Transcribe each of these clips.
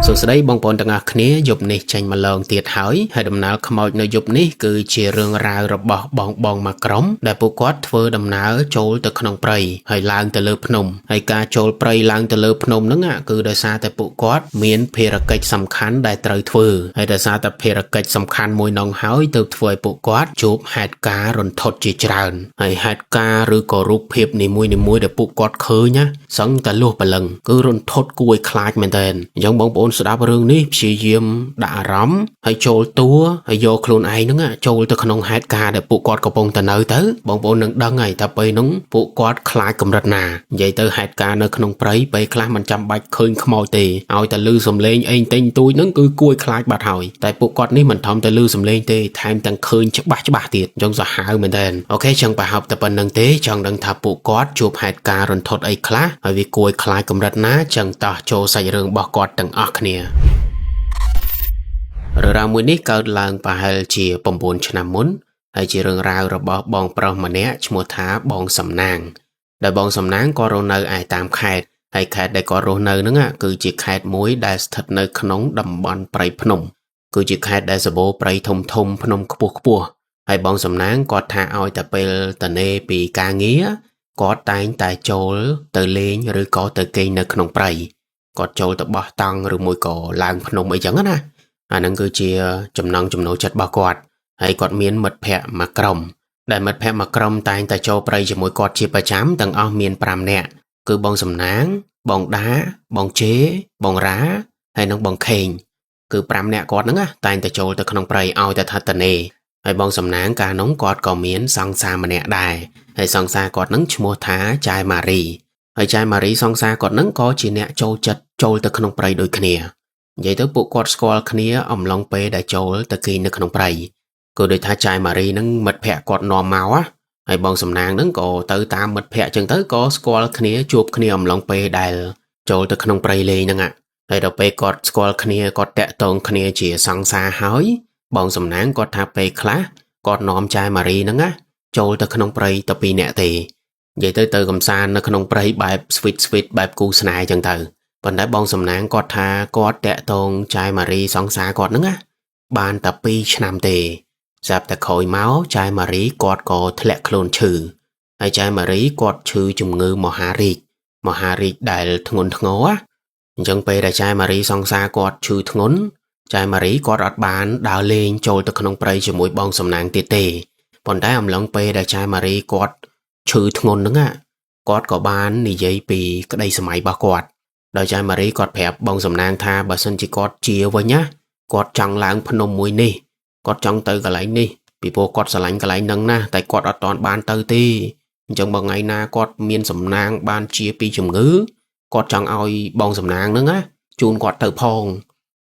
សួស្តីបងប្អូនទាំងអស់គ្នាយប់នេះចេញមកឡងទៀតហើយដំណើរខ្មោចនៅយប់នេះគឺជារឿងរ៉ាវរបស់បងមួយក្រុមដែលពួកគាត់ធ្វើដំណើរចូលទៅក្នុងព្រៃហើយឡើងទៅលើភ្នំហើយការចូលព្រៃឡើងទៅលើភ្នំហ្នឹងគឺដោយសារតែពួកគាត់មានភារកិច្ចសំខាន់ដែលត្រូវធ្វើហើយដោយសារតែភារកិច្ចសំខាន់មួយនោះហើយទើបធ្វើឲ្យពួកគាត់ជួបហេតុការណ៍រន្ធត់ជាច្រើនហើយហេតុការណ៍ឬក៏រូបភាពនីមួយៗដែលពួកគាត់ឃើញសឹងតែលួសព្រលឹងគឺរន្ធត់គួរឲ្យខ្លាចមែនទែនអញ្ចឹងបងប្អូនស្ដាប់រឿងនេះព្យាយាមដាក់អារម្មណ៍ហើយចូលតួហើយយកខ្លួនឯងហ្នឹងចូលទៅក្នុងហេតុការណ៍ដែលពួកគាត់កំពុងតែនៅទៅបងប្អូននឹងដឹងហើយថាពេលហ្នឹងពួកគាត់ខ្លាចកម្រិតណានិយាយទៅហេតុការណ៍នៅក្នុងព្រៃពេលខ្លះមិនចាំបាច់ឃើញខ្មោចទេឲ្យតែឮសំឡេងអេងតេងទូចហ្នឹងគឺគួរឲ្យខ្លាចបាត់ហើយតែពួកគាត់នេះមិនធំតែឮសំឡេងទេថែមទាំងឃើញច្បាស់ទៀតអញ្ចឹងសាហាវមែនទែនអូខេចឹងប្រហែលតែប៉ុណ្្នឹងទេចង់ដឹងថាពួកគាត់ជួបហេតុការណ៍រន្ធត់អីខ្លះហើយវាគួរឲ្យខ្លាចកម្រិតណាចឹងតោះចូលសាច់រឿងរបស់គាត់ទាំងអស់គ្នារឿងរ៉ាវមួយនេះកើតឡើងប្រហែលជា9ឆ្នាំមុនហើយជារឿងរ៉ាវរបស់បងប្រុសម្នាក់ឈ្មោះថាបងសំណាងដែលបងសំណាងក៏រស់នៅឯតាមខេត្តហើយខេត្តដែលគាត់រស់នៅហ្នឹងគឺជាខេត្តមួយដែលស្ថិតនៅក្នុងតំបន់ព្រៃភ្នំគឺជាខេត្តដែលសម្បូរព្រៃធំភ្នំខ្ពស់ហើយបងសំណាងគាត់ថាឲ្យតែពេលតនេពីការងារគាត់តែងតែចូលទៅលេងឬក៏ទៅគេងនៅក្នុងព្រៃគាត់ចូលទៅបោះតង់ឬមួយក៏ឡើងភ្នំអីចឹងណាអាហ្នឹងគឺជាចំណង់ចំណូលចិត្តរបស់គាត់ហើយគាត់មានមិត្តភ័ក្តិមួយក្រុមដែលមិត្តភ័ក្តិមួយក្រុមតែងតែចូលព្រៃជាមួយគាត់ជាប្រចាំទាំងអស់មាន5នាក់គឺបងសំណាងបងដាបងជេបងរ៉ាហើយនិងបងខេងគឺ5នាក់គាត់ហ្នឹងតែងតែចូលទៅក្នុងព្រៃឲ្យតែថាតនេហើយបងសំណាងកាលនោះគាត់ក៏មានសង្សារម្នាក់ដែរហើយសង្សារគាត់ហ្នឹងឈ្មោះថាចាយម៉ារីហើយចាយម៉ារីសង្សារគាត់ហ្នឹងក៏ជាអ្នកចូលចិត្តចូលទៅក្នុងព្រៃដូចគ្នានិយាយទៅពួកគាត់ស្គាល់គ្នាអំឡុងពេលដែលចូលទៅគេងនៅក្នុងព្រៃគឺដូចថាចាយម៉ារីហ្នឹងមិត្តភ័ក្តិគាត់នាំមកហើយបងសំណាងហ្នឹងក៏ទៅតាមមិត្តភ័ក្តិចឹងទៅក៏ស្គាល់គ្នាជួបគ្នាអំឡុងពេលដែលចូលទៅក្នុងព្រៃលេងហ្នឹងហើយដល់ពេលគាត់ស្គាល់គ្នាគាត់តាក់ទងគ្នាជាសង្សារហើយបងសំណាងគាត់ថាពេលខ្លះគាត់នាំចាយម៉ារីហ្នឹងចូលទៅក្នុងព្រៃតែ2នាក់ទេនិយាយទៅកំសាន្តនៅក្នុងព្រៃបែប sweet បែបគូស្នេហ៍ចឹងទៅប៉ុន្តែបងសំណាងគាត់ថាគាត់តាក់ទងចាយម៉ារីសង្សារគាត់ហ្នឹងបានតែ2ឆ្នាំទេស្រាប់តែក្រោយមកចាយម៉ារីគាត់ក៏ធ្លាក់ខ្លួនឈឺហើយចាយម៉ារីគាត់ឈឺជំងឺមហារីកដែលធ្ងន់ធ្ងរអញ្ចឹងពេលដែលចាយម៉ារីសង្សារគាត់ឈឺធ្ងន់ចាយម៉ារីគាត់អត់បានដើរលេងចូលទៅក្នុងព្រៃជាមួយបងសំណាងទៀតទេប៉ុន្តែអំឡុងពេលដែលចាយម៉ារីគាត់ឈឺធ្ងន់ហ្នឹងគាត់ក៏បាននិយាយពីក្តីសម័យរបស់គាត់ដោយចាយម៉ារីគាត់ប្រាប់បងសំណាងថាបើសិនជាគាត់ជាវិញគាត់ចង់ឡើងភ្នំមួយនេះគាត់ចង់ទៅកន្លែងនេះពីព្រោះគាត់ស្រឡាញ់កន្លែងហ្នឹងណាតែគាត់អត់ទាន់បានទៅទេអញ្ចឹងបើថ្ងៃណាគាត់មានសំណាងបានជាពីជំងឺគាត់ចង់ឲ្យបងសំណាងហ្នឹងជូនគាត់ទៅផង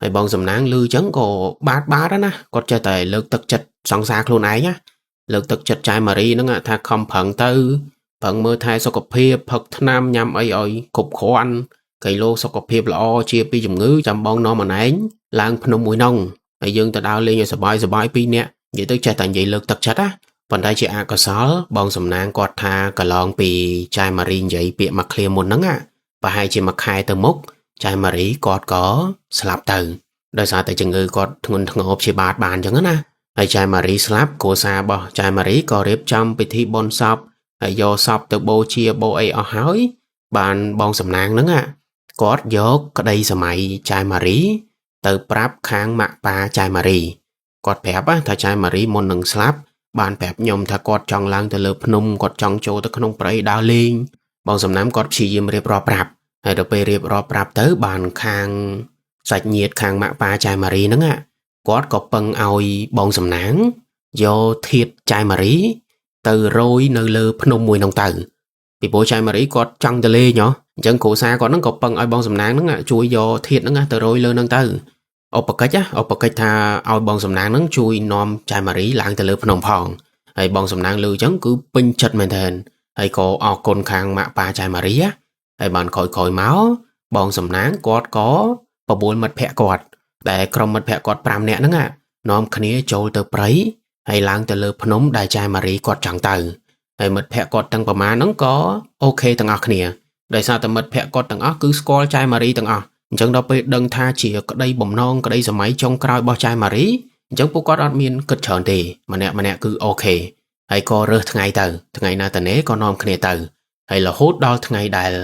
ហើយបងសំណាងឮអញ្ចឹងក៏បាត់ណាគាត់ចេះតែលើកទឹកចិត្តសង្សារខ្លួនឯងលើកទឹកចិត្តចាយម៉ារីហ្នឹងថាខំប្រឹងទៅប្រឹងមើលថែសុខភាពផឹកថ្នាំញ៉ាំអីឲ្យគ្រប់គ្រាន់កៃឡូសុខភាពល្អជាពីជំងឺចាំបងនាំម្នាក់ឡើងភ្នំមួយនោះហើយយើងទៅដើរលេងឲ្យសប្បាយ2នាក់និយាយទៅចេះតែនិយាយលើកទឹកចិត្តប៉ុន្តែជាអកុសលបងសំណាងគាត់ថាកន្លងពីចាយម៉ារីនិយាយពាក្យមួយឃ្លាមុនហ្នឹងប្រហែលជាមួយខែទៅមុខចាយម៉ារីគាត់ក៏ស្លាប់ទៅដោយសារតែជំងឺគាត់ធ្ងន់ធ្ងរព្យាបាលបានអញ្ចឹងណាហើយចាយម៉ារីស្លាប់គ្រួសាររបស់ចាយម៉ារីក៏រៀបចំពិធីបុណ្យសពហើយយកសពទៅបូជាបូអីអស់ហើយបានបងសំណាងហ្នឹងគាត់យកក្តីសម័យចាយម៉ារីទៅប្រាប់ខាងម៉ាក់ប៉ាចាយម៉ារីគាត់ប្រាប់ថាចាយម៉ារីមុននឹងស្លាប់បានប្រាប់ខ្ញុំថាគាត់ចង់ឡើងទៅលើភ្នំគាត់ចង់ចូលទៅក្នុងព្រៃដើរលេងបងសំណាងគាត់ព្យាយាមរៀបរាប់ប្រាប់ហើយដល់ពេលរៀបរាប់ប្រាប់ទៅបានខាងសាច់ញាតិខាងម៉ាក់ប៉ាចាយម៉ារីហ្នឹងគាត់ក៏ពឹងឲ្យបងសំណាងយកធាតុចាយម៉ារីទៅរោយនៅលើភ្នំមួយហ្នឹងទៅពីព្រោះចាយម៉ារីគាត់ចង់ទៅលេងអញ្ចឹងគ្រួសារគាត់ហ្នឹងក៏ពឹងឲ្យបងសំណាងហ្នឹងជួយយកធាតុហ្នឹងទៅរោយលើហ្នឹងទៅឧបកិច្ចថាឲ្យបងសំណាងហ្នឹងជួយនាំចាយម៉ារីឡើងទៅលើភ្នំផងហើយបងសំណាងលើអញ្ចឹងគឺពេញចិត្តមែនទែនហើយក៏អរគុណខាងម៉ាក់ប៉ាចាយម៉ារីហើយបានក្រោយមកបងសំណាងគាត់ក៏បបួលមិត្តភ័ក្តិគាត់ដែលក្រុមមិត្តភ័ក្តិគាត់5នាក់ហ្នឹងនាំគ្នាចូលទៅព្រៃហើយឡើងទៅលើភ្នំដែលចាយម៉ារីគាត់ចង់ទៅហើយមិត្តភ័ក្តិគាត់ទាំងប្រមាណហ្នឹងក៏អូខេទាំងអស់គ្នាដោយសារតែមិត្តភ័ក្តិគាត់ទាំងអស់គឺស្គាល់ចាយម៉ារីទាំងអស់ chẳng đâu bây đừng tha chỉ ở đây bầm non ở đây giờ máy trong cào bao chai mà rí chẳng bố có đọt miên cất chọn thì mà nè cứ ok hay có rơ ngày ngày nào tờ né có nom khné từ hay là hốt đo ngày đại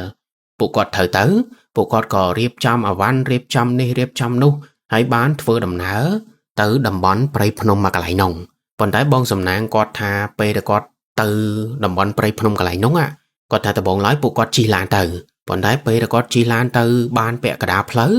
bộ quạt thời tứ bộ quạt có riệp trăm ở văn riệp trăm ni riệp trăm nu hay bán phơi đầm nở tứ đầm bón prey phnom mà cả lại nồng còn đái bong sầm nang quạt tha pe để quạt từ đầm bón prey phnom cả lại nồng à quạt tha tờ bong lái bộ quạt chi lan từ còn đái pe để quạt chi lan từ ban bẹ cả đá phớ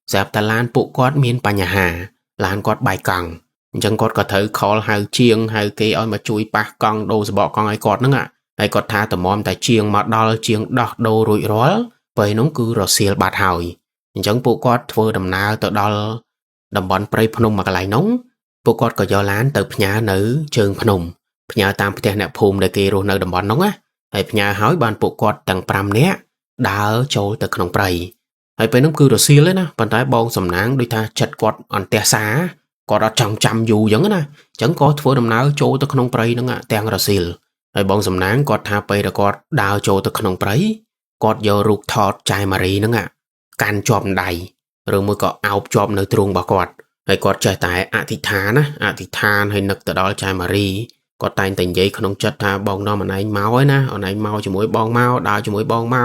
dẹp tà lan bộ quạt miên pa nhà hà lan quạt bài cẳng chẳng quạt có thể call hai chiêng hai cây ơi mà chui pa con đồ bỏ con ai quạt nữa à ai quạt tha tờ mom tại chiêng mà đo chiêng đọt đồ rụi rói vậy nó cứ rồi xìa bạt hỏi chẳng bộ quạt phơi đầm nào tờ đo đầm bón prey phnom mà cả lại nóng bộ quạt có do lán từ nhà nữ trường phnom nhà tam phèn nẹp phùm để kê rồi nơi đầm bón nóng á hay nhà hỏi ban bộ quạt tầng pram nè đã chỗ từ khung prey hayไปน้ำคือรสีเลยนะปันท้ายบองสำนักด้วยท่าจัดกอดอันเตะสาก็เราจำอยู่อย่างนั้นนะจังก็ทั่วดำน้ำโจตะขนมไปนั่งอ่ะแตงรสีไอ้บองสำนักก็ท่าไปแต่ก็ดาวโจตะขนมไปก็ยอรุกทอดใจมารีนั่งอ่ะการจอมใดหรือมือก็เอาจอมในตรงบกอดไอ้ก็ใจแต่อธิษฐานนะอธิษฐานให้นึกแต่ดอลใจมารีก็แต่งแต่งยัยขนมจัดท่าบองน้องมันไอ้เมาไว้นะเอาไหนเมาจะมวยบองเมาดาวจะมวยบองเมา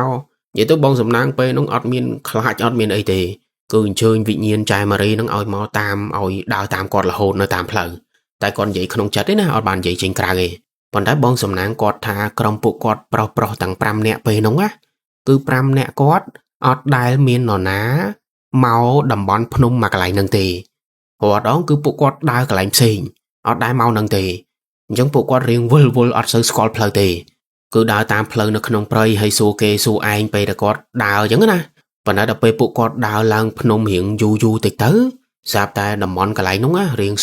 vậy tôi bong sầm nang pe nó ọt miên khai ọt miên ấy thì cứ chơi vị nhiên trai Marie nó oi máu tam oi đào tam còn là hồn nó tam phở tại còn vậy không chết đấy na ọt bàn vậy trên cà ghê còn đá bong sầm nang quạt tha cầm phụ quạt pro tặng pram nẹt pe nóng á cứ pram nẹt quạt ọt đai miên nọ ná máu đầm bón phun mà cái lại nâng tì hoặc đó cứ phụ quạt đai cái lại xìn ọt đai máu nâng tì giống phụ quạt riêng vul ọt sơ scol phở tì cứ đào tam phơi nó không prey hay su kê su anh pe đã có đào giống na và nó đã pe bộ có đào lang phnom hiện du tịch tứ sạp ta đầm món cái lại nóng á riêng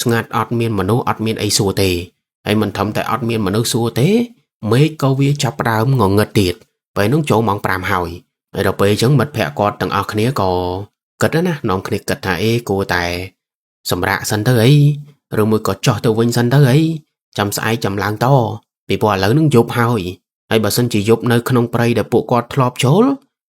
ngặt ọt miên mà nó ọt miên ấy su tề hay mình thầm tại ọt miên mà nó su tế mấy câu vi chắp đào ngọn ngật tiệt vậy nó chỗ mong pram hỏi rồi đã pe giống mật phẹ có tầng ọt khné có cật đó na nòng khné cật thải cô tài sầm rạ sân tới ấy rồi mới có cho tôi vinh sân tới ấy chăm sai chăm lang to bị bỏ lỡ nâng dục hỏi hay bà xin chỉ dục nơi không prey để bộ quạt thọp chố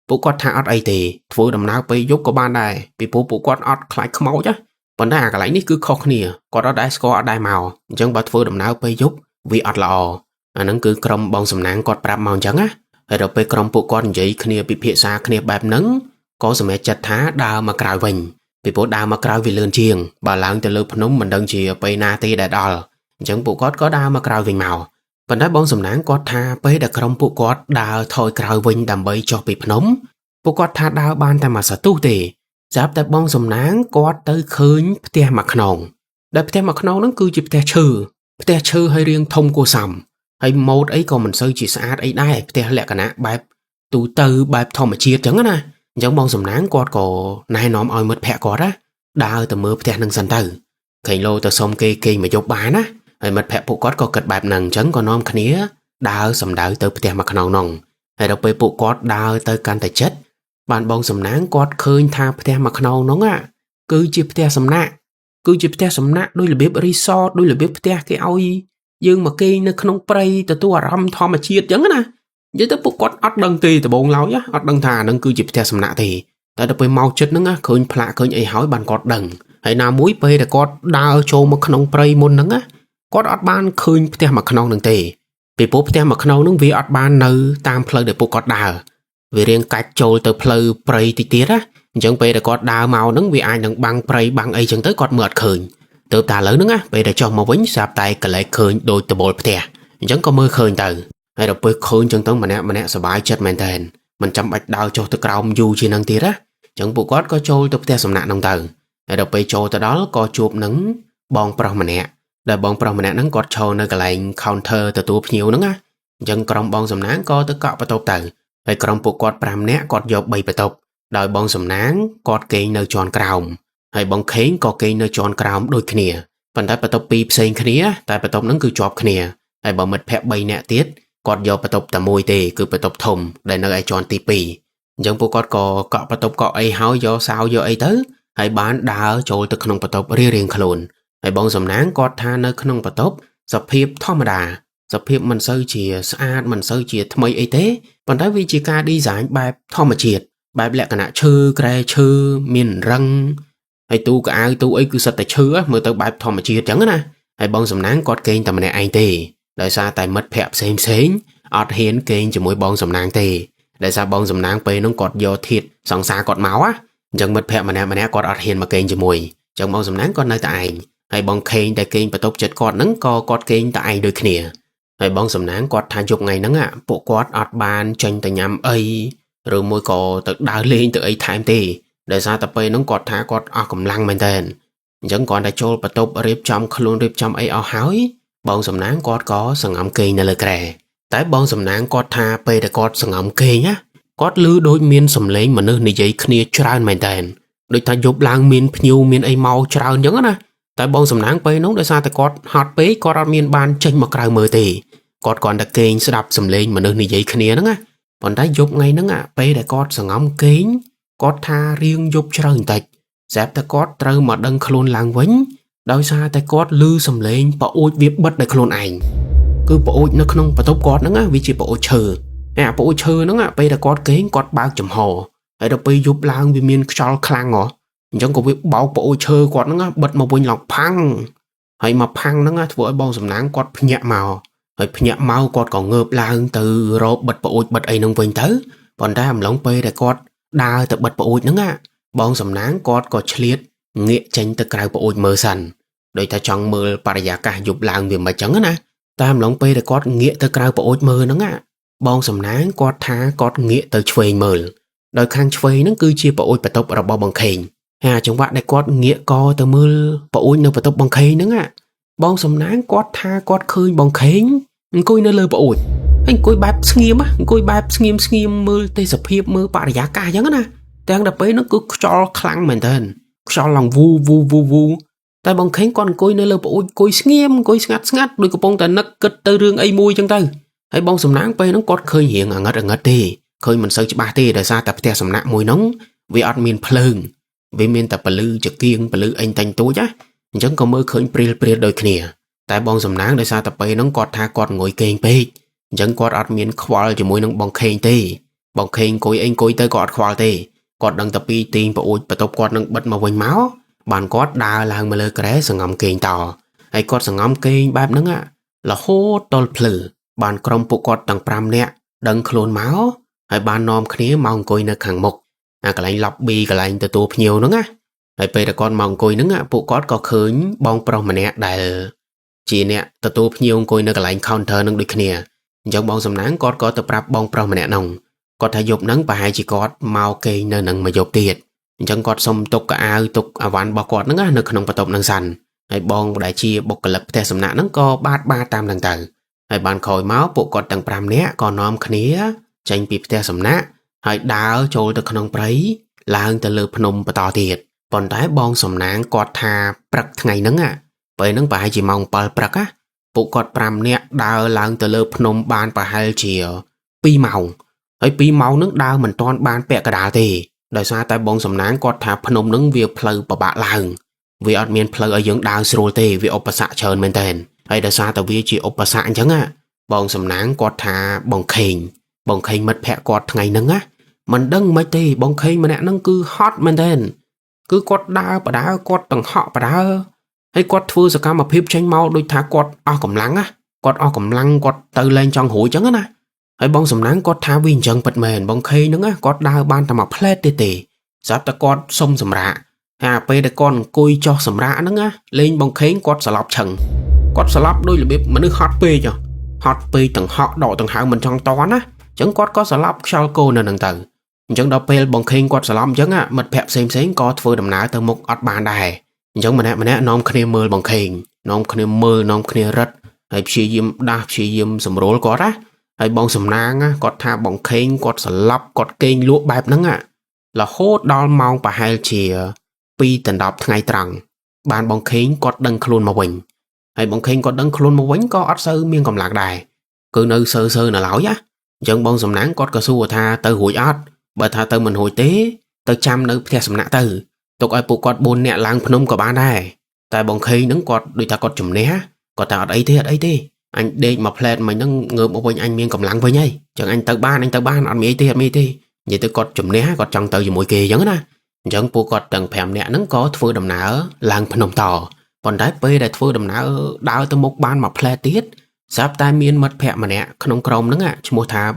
bộ quạt thả ọt ấy thì phối đầm nào bị dục có ban đài bị bộ quạt ọt khai không máu chứ vấn đề cái lấy ní cứ khó khăn có đó đã có đai màu chẳng bà phối đầm nào bị dục vì ọt lò nó cứ cầm bong sầm nang quạt bạc màu trắng á hay rồi bị cầm bộ quạt vậy kia bị phía xa kia bẹp nắng có sự mẹ chặt thá đào mà cào vinh bị bộ đào mà cào vì lươn chiêng bà láng từ lươn nóng mình đang chỉ bị na tê đã đào chẳng bộ quạt có đào mà cào vinh màu còn đá bong sầm nang quạt tha pe đã cầm bộ quạt đào thôi cào vinh đầm bay cho bị nóng bộ quạt tha đào ban ta mà sợ tu tề giáp tại bong sầm nang quạt tới khơi tia mặt nòng đập tia mặt nòng nó cứ chụp tia chư hay riêng thông cô sầm hay một ấy còn mình sơi chỉ sát ấy đây tia lẹ cả nè bài tu tư bài thò mà chia trắng á giống bong sầm nang quạt cổ này nóm oi mất phe quạt á đào từ mưa tia nâng sần từ khánh lô từ sông kê mà dốc bán á hay mất phép bộ quát có kịch bạp nằng chấn có nom khné đào sầm đào từ tiền mặt nòng nòng hay đọc về bộ quát đào tới can tài chết bạn bong sầm náng quát khơi tha tiền mặt nòng nóng à cứ chụp tiền sầm nạ đôi là bếp resort đôi là bếp tiền cái oi dương mà cây nó không prey từ tua ram thò mà chiết chấn á với tới bộ quát ắt đằng tì từ bồn lão nhá ắt đằng thà nâng cứ chụp tiền sầm nạ thì tại đọc về mau chết nâng á khơi phạ khơi ấy hỏi bạn quát đằng hay nào muối pe để quát đào cho mà không prey môn nâng á có ọt ban khơi tia mà khâu nương tề bị bố tia mà khâu nương vì ọt ban nơi tam phơi để bố cọt đào vì riêng cách trôi từ phơi prey tiết á chẳng về để cọt đào màu nương vì ai nương băng prey băng ấy chẳng tới cọt mượt khơi từ ta lớn nương á về để cho màu vĩnh sạp tay cái lại khơi đôi từ bột tia chẳng có mưa khơi từ hay là bơi khơi chẳng tới mà nè sờ bãi chết mền tền mình chăm bạch đào cho từ cầu du chi năng tiết á chẳng bố cọt có trôi từ tia sầm nặng nông từ hay là bơi trôi từ đó có chụp nứng bong pro mà nè đại bong pro mà nè nắng quạt trâu nơi cái lạnh counter từ tủ nhiều nắng á dân cầm bong sầm nắng có tới cọ bắt tộc từ hay cầm bộ quạt pram nè quạt dọc bay bắt tộc đại bong sầm nắng quạt cây nơi tròn cào hay bong khén có cây nơi tròn cào đôi khnia phần đại bắt tộc pi sen khnia tại bắt tộc nắng cứ chọp khnia hay bong mệt phèp bay nè tiết quạt dọc bắt tộc tà môi tê cứ bắt tộc thùng đại nơi ai tròn tipi dân bộ quạt có cọ bắt tộc cọ ai háo do sao do ai tới hay bán đá trôi từ khung bắt tộc riêng khôn hay bong sầm náng có tha nơi khung bắt tộc sập hiệp thom đà sập hiệp mình sơi chìa sát mình sơi chìa thay ấy thế còn tại vì chỉ ca đi giải bài thom mà triệt bài lẽ cả nạ chư kre chư miền răng hay tu cả ai tu ấy cứ sạch tại chư á mới tới bài thò mà chia trắng á nè hay bong sầm nắng cọt kênh tầm này anh tì đời xa tại mất phẹp xem xén ọt hiến kênh cho mỗi bong sầm nắng tì đời xa bong sầm nắng pe nó cọt do thịt sòng xa cọt máu á chẳng mất phẹp mà nè cọt ọt hiến mà kênh cho mùi chẳng bong sầm nắng con nơi tại hay bong kênh tại kênh và tốc chất cọt nắng co cọt kênh tại đôi kia hay bong sầm nắng cọt thay chục ngày nắng ạ bộ cọt ọt bàn tranh tại nhắm ấy rồi môi cò tự đào lên tự ấy time tì đời xa tập pe nó cọt thả cọt ọt cầm lăng men tên chẳng còn đại châu và tốc riệp trong khluôn riệp trong ấy ở hói bong sầm nắng cọt có sừng ẩm kê nè lời kề tại bong sầm nắng cọt tha pe để cọt sừng ẩm kê nhá cọt lư đôi miên sầm lên mà nơi này giấy kia tràn men tên đôi ta dục lang miên pniu miên ấy mau tràn nhớ nè tại bong sầm nắng pe nó đời xa tại cọt hot pe cọt miên ban tranh mà cào mờ tì cọt còn đặc kê sẽ đạp sầm lên mà nơi này giấy kia nữa còn tại dục ngay nữa pe để cọt sừng ẩm kê cọt tha riêng dục tràn tạch dẹp ta cọt trâu mà đăng khôn lang vĩnh đôi xa ta cọt lư sầm lên bỏ ôi việc bất đại khôn ảnh cứ bỏ ôi nó không phải tốt cọt nữa vì chỉ bỏ ôi chờ bỏ ôi chờ nó bây giờ cọt kế cọt bao chấm hồ hay đâu bây giúp lang vì miền cho khang ngỏ chẳng có việc bảo bỏ ôi chờ cọt nó bật mà bôi lọc phăng hay mà phăng nó với bong sầm nắng cọt nhẹ màu hay nhẹ màu cọt còn ngợp lang từ rồi bật bỏ ôi bật ấy nông vinh tới còn ra hầm lóng bây để cọt đa từ bật bỏ ôi nó bong sầm nắng cọt có chliết nghĩa tranh từ cài bộ ôi mơ sần đôi ta chọn mơ paria cả dục làng việc mà trắng nè tam lóng pe để cọt nghĩa từ cài bộ ôi mơ nó bong sầm nắng cọt thá cọt nghĩa từ chơi mơ đôi khang chơi nó cứ chia bộ ôi bật tốc ở bao bằng kềnh trong bạn để cọt nghĩa co từ mơ bộ ôi nó bật tốc bằng kềnh nó bong sầm nắng cọt thá cọt khơi bằng kềnh coi nó lơ bộ ôi anh coi bạp nghiêm á coi bạp nghiêm mơ tây sập hiệp mơ paria cả trắng nè đang đập ấy nó cứ cho khăng mình tên cho lòng vu tại bằng khen con coi nơi lơ bộ coi nghiêm coi ngắt đôi cái bông tên nó cất từ rương ấy mùi chân tư hay bông sầm nắng pe nó có khơi hiện ở ngất đi khơi mình sơi chỉ ba tê để ra tập theo sầm nắng mùi nóng vì admin plung vì miền tập lư chợ kiêng lư anh tanh tối á chẳng có mơ khơi pre đôi kia tại bông sầm nắng để ra tập pe nó cọt tha cọt ngồi kênh pe chẳng cọt admin khoal chỉ mùi nó bằng khen tê bằng khen coi anh coi tới cọt khoal tê cọt đằng tập pi tin bộ ôi bật tốc cọt đằng bật mà vinh máu bàn cọt đa làng mà lơ cái sừng ngầm kênh tỏ hay cọt sừng ngầm kênh bạp nắng là hô tol plừ bàn crom bộ cọt đằng pram nè đằng khôn máu hay bàn nom khné mong coi nơi hàng mục cái lạnh lọc bi cái lạnh từ tu nhiều nữa hay bây giờ con mong coi nữa bộ cọt có khơi bong prom mà nè đại chỉ nè từ tu nhiều coi nơi cái lạnh counter nâng đôi khné giống bong sầm nắng cọt có tập rap bong prom mà nè nòng có thể dục nắng bà hai chỉ có mau cây nơi nắng mà dục tiệt chẳng có xong tục cả ai tục ván bao quạt nắng nơi không bắt tục nắng sành hay bong đại chia bọc lập theo sầm nã nắng có ba tam lần tử hay bàn khôi máu bộ quạt tầng pram né còn nom khné tranh bịp theo sầm nã hay đào trôi từ khung prấy lang từ lư phnom bắt to tiệt còn trái bong sầm nắng quạt thà bạc ngày nắng vậy nắng bà hai chỉ mong bal bạc bộ quạt pram né đào lang từ lư phnom ban bà hai chỉ pi màu ấy pi máu nước đau mình toàn ban bẹ cả đào thì đời xa tại bong sầm nắng có thả phnom nướng việc pleu bà bạ làng vì admin pleu ở dưỡng đào sưu tê vì ốp xạ trơn men tên hay đời xa tại vì chỉ ốp xạ chẳng bong sầm nắng có thả bong khinh mất pẹ quạt ngày nắng mình đăng mấy tê bong khinh mà nè nâng cứ hot men tên cứ quạt đau bà đau quạt tầng họ bà đau hay quạt thưa sự cam mà phim tranh mau đôi thả quạt o cầm lăng quạt o cầm lăng quạt từ lên trong hủi chẳng hay bong sầm nắng có tháo viên chân bật mền bong khay nữa có đau ban tầm plét tê giáp ta con sông sầm rạ pe để con côi cho sầm rạ nữa lên bong khay có sờ lọc đôi là biết mà nước hot pe tầng họ đỏ tầng hạng mình trong toán chẳng có sờ lọc sao cô nên đằng tử chẳng đâu pe bong khay có sờ lọc chẳng mật phèp xem có phơi đầm ná từ một ọt bàn đài chẳng mà nè nom khné mơ bong khay nom khné rật hay chi yếm sầm rối có đó hay bong sầm nang có tha bong khen có sờ lấp có kênh lúa bẹp nắng là hốt đo mong bà hai chỉ pi tận đọc ngày trăng bàn bong khen có đăng khôn mà quỳnh hay bong khen có đăng khôn mà quỳnh có ớt sơ miên cầm lạc đài cứ nơi sơ là lão nhá chẳng bong sầm nang có cà su tha từ hủi ớt bà tha từ mình hồi tế từ trăm nơi theo sầm nã từ tục ai phụ có bồn nẹt lang phnom của bạn đây tại bong khen nắng có đôi ta có chùm né có ta ở đây thế anh đi mà plan mày nó ngược một bên anh miên cầm lặng với nhây chẳng anh tới ban ăn mi tê vậy tới cọt chùm né cọt trong tàu gì mỗi kỳ giống na chẳng pu cọt tầng phèm nè nắng có thưa đầm nở làng phnom tò còn đái pe đại thưa đầm nở đào tới một ban mà ple tiết sắp tai miên mật phèm mà nè không crom nắng mua thà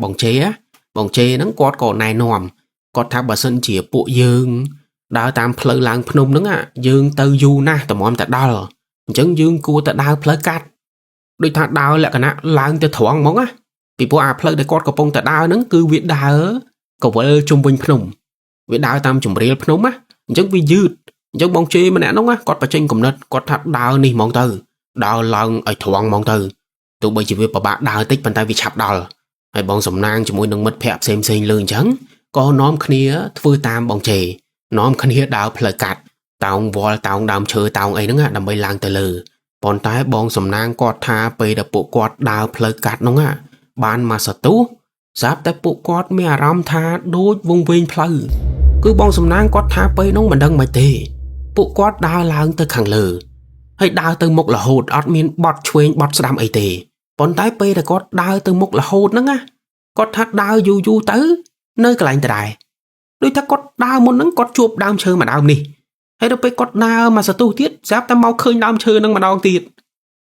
bong chế nắng cọt cổ này nòm cọt thà bà sân chỉ bộ dương đào tam ple làng phnom nắng dương tàu du na tầm mòn tại đào chẳng dương cua tại đào ple cát đôi thà đào lại cái nè làng tới thoáng móng bị bộ ple đại cọt cổ bông tại đào nắng cứ việt đào cậu vợ chung bình phnom việt đào tam chủng riêng phnom chẳng vì dư chẳng bong chê mà nè nó cọt bà tranh cùng nết cọt thắt đào ni mong từ đào lần ở thoáng mong từ tụi bây chỉ việc bà bạn đào tích bàn tay vì chạp đào hay bong sầm nang chỉ môi nâng mất phẹp xem lương trắng có nóm khnia phơi tam bong chê nóm khnia đào phơi cát tao vò tao đam chơi tao ấy nó đam bay lang từ lừ còn tái bong sầm nang cọt tha pe đập bộ cọt đào phơi cát nó ban mà sợ tú sắp tới bộ cọt mẹ ram tha đôi vùng vinh phơi cứ bong sầm nang cọt tha pe nó mình đăng mày tê bộ cọt đào lang từ khẳng lừ hay đào từ một là hột admin bọt chuyên bọt đam ấy tê còn tái pe là cọt đào từ một là hột nó cọt thắt đào du tới nơi cái lạnh từ đài đôi ta cọt đào muốn nắng cọt chuột đam chơi mà đào nè hay đâu pe cọt đào mà sợ tu tiết sắp ta mau khơi đam chơi nắng mà đào tiết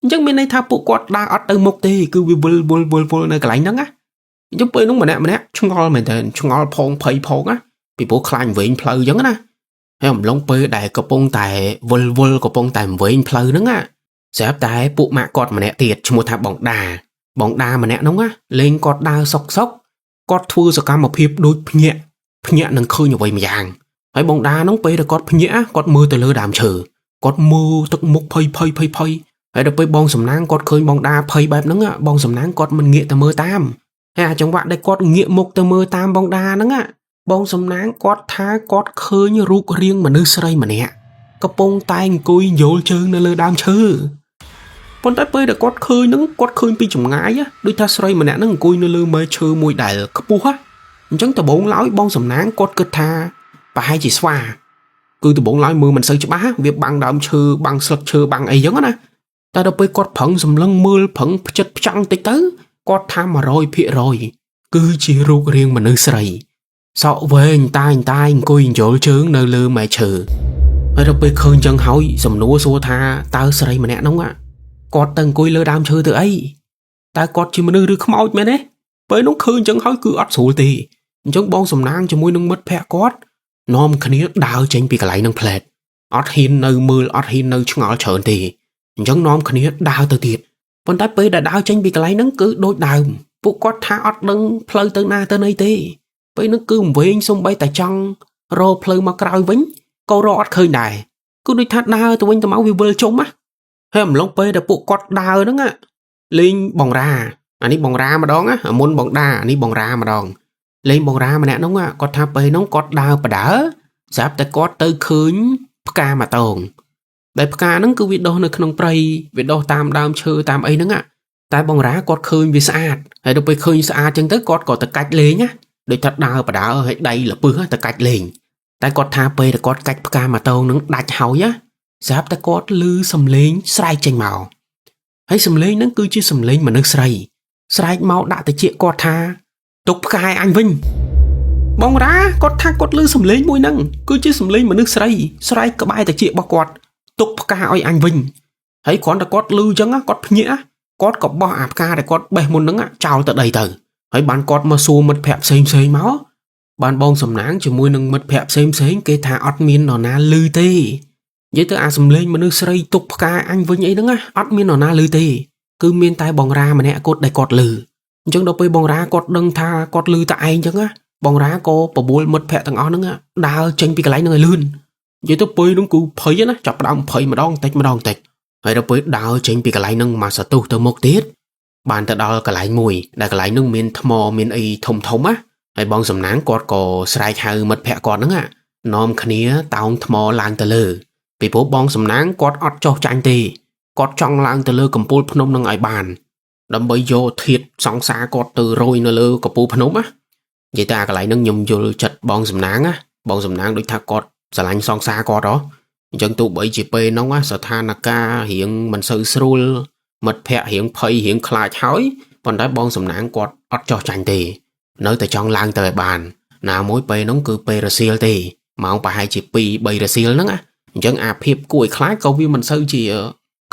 chẳng bên này tha bộ cọt đào ở từ một tê cứ vul nơi cái lạnh nắng giúp pe nó mà nè chung ngon mình tên chung ngon phong phơi phong bị bộ khai về phơi giống hay không lông pe đại cọp bông tài vul cọp bông tài về phơi nắng sắp tại bộ mạ cọt mà nè tiệt cho một tháp bóng đá mà nè nóng lên cọt đá sọc cọt thua sợ cam một hiệp đôi nhẹ nâng khơi như vậy mà giang hay bóng đá nóng pe được cọt nhẹ cọt mưa từ lơ đàm trừ cọt mưa tức mục phơi hay được pe bong sầm nang cọt khơi bóng đá phơi bẹp nắng bong sầm nang cọt mình nghĩa từ mưa tam hay trong bạn đây cọt nghĩa mục từ mưa tam bóng đá nắng bong sầm nang cọt tha cọt khơi như ruột riêng mà nư sray mà nè cọp bông tay cùi dội chơi nơi lơ đàm trừ con tay pe được cọt khơi nắng cọt khơi pi chủng ngái đôi ta sray mà nè nó cùi nơi lơ mê chơi mùi đại cướp búa chẳng từ bốn lái bong sầm nang cọt cực tha và hai chỉ xoa cứ từ bốn lái mưa mình xây cho bá việc bằng đàm trừ bằng sật trừ bằng ấy giống á ta đâu pe cọt phẳng sầm lưng mưa phẳng chất trăng tịch tới cọt tham mà rồi phịa rồi cứ chỉ ruột riêng mà nư sray sợ về anh ta cùi dội chơi nơi lơ mê trừ ở đâu pe khơi chân hỏi sầm núa xua tha tao sray mà nè nóng cọt tầng cùi lơ đam chơi từ ấy ta cọt chỉ mà nư được không ao mẹ đấy với nó khơi chân hỏi cứ ắt sủi tì chẳng bong sầm nang cho môi nâng mất phe cọt nom khné đào tranh bị cái lại nâng plệt ắt hin nơi mưa ắt hin nơi chung ngõ chởn tì chẳng nom khné đào từ tiệt con tay pe đã đào tranh bị cái lại nâng cứ đôi đào phụ cọt tha ắt nâng phơi từ na từ nơi tì với nó cứ về xong bay tại trong rô phơi mà cào vĩnh câu rô ắt khơi đài cứ đôi thắt đào từ bên tao máu vi trống hẻm lông pe đã phụ cọt đào đó linh bong ra anh ấy bong ra mà đón muốn bong đa anh ấy bong ra mà đón lên bong ra mà nè nóng cọt tháp pe nóng cọt đào và đỡ sắp tới cọt tới khơi ca mà tồn đại ca nó cứ việc đó nơi không prey việc đó tam đam chơi tam ấy nó tại bong ra cọt khơi vì sạch hay đâu pe khơi sạch chân tới cọt cọt tới cách lên nhá đôi thắt đào và đỡ ở đây là bữa tới cách lên tại cọt tháp pe là cọt cách ca mà tồn nó đạch hậu nhá sắp tới cọt lư sầm lên sai tranh màu hay sầm lên nó cứ chỉ sầm lên mà nó sai mau đã tới chuyện cọt tha tục khai anh vinh bong ra cọt tha cọt lư sầm lên môi nâng cứ chỉ sầm lên mà nó sai các bài tới chuyện bao cọt tục khai anh vinh thấy con là cọt lư chẳng cọt nhẽ cọt có bao áp ca để cọt bè môn nâng chào tới đầy từ thấy bàn cọt mà xua mật phẹp xem máu bàn bong sầm náng chỉ môi nâng mật phẹp xem cái thà admin nó na lư tê vậy tới sầm lên mà nó sray tục ca anh với nhảy đó admin nó na lư tê cứ miên tai bong ra mà nè cột đầy cọt lư chẳng đâu pe bong ra cọt đăng tha cọt lư tại anh chẳng bong ra có bờ bùi mật phẹp thằng ó nữa đào tranh bị cái lấy người lươn vậy tới pe nó cứ phơi á chọc đong phơi mà đong tịch hay đâu pe đào tranh bị cái lấy nâng mà sợ tu từ một tiết bàn tới đó cái lấy mùi đại cái lấy nâng miên thmo miên y thông hay bong sầm náng cọt có sray hai mật phẹp cọt nữa nom khné tao thmo lang từ lư bị bố bong sầm náng cọt ọt cho tranh tì cọt trong lang từ lơ cầm pul phnom nâng ai bàn đâm bây vô thiệt sóng xa cọt từ rồi nơ lơ cầm pul phnom vậy ta cái lại nâng nhung vô chật bong sầm náng đối thác cọt xả lạnh sóng xa cọt đó chẳng tụ bởi chỉ pe nóng sở tha nà ca hiện mình sự srul mật phẹ hiện phơi hiện khai hói còn đá bong sầm náng cọt ọt cho tranh tì nơi tại trong lang từ bàn nào mỗi pe nó cứ pe rà xìl thì mà ông bà hai chỉ pi bay rà xìl nắng á chẳng hiệp cùi khá câu vì mình sao chỉ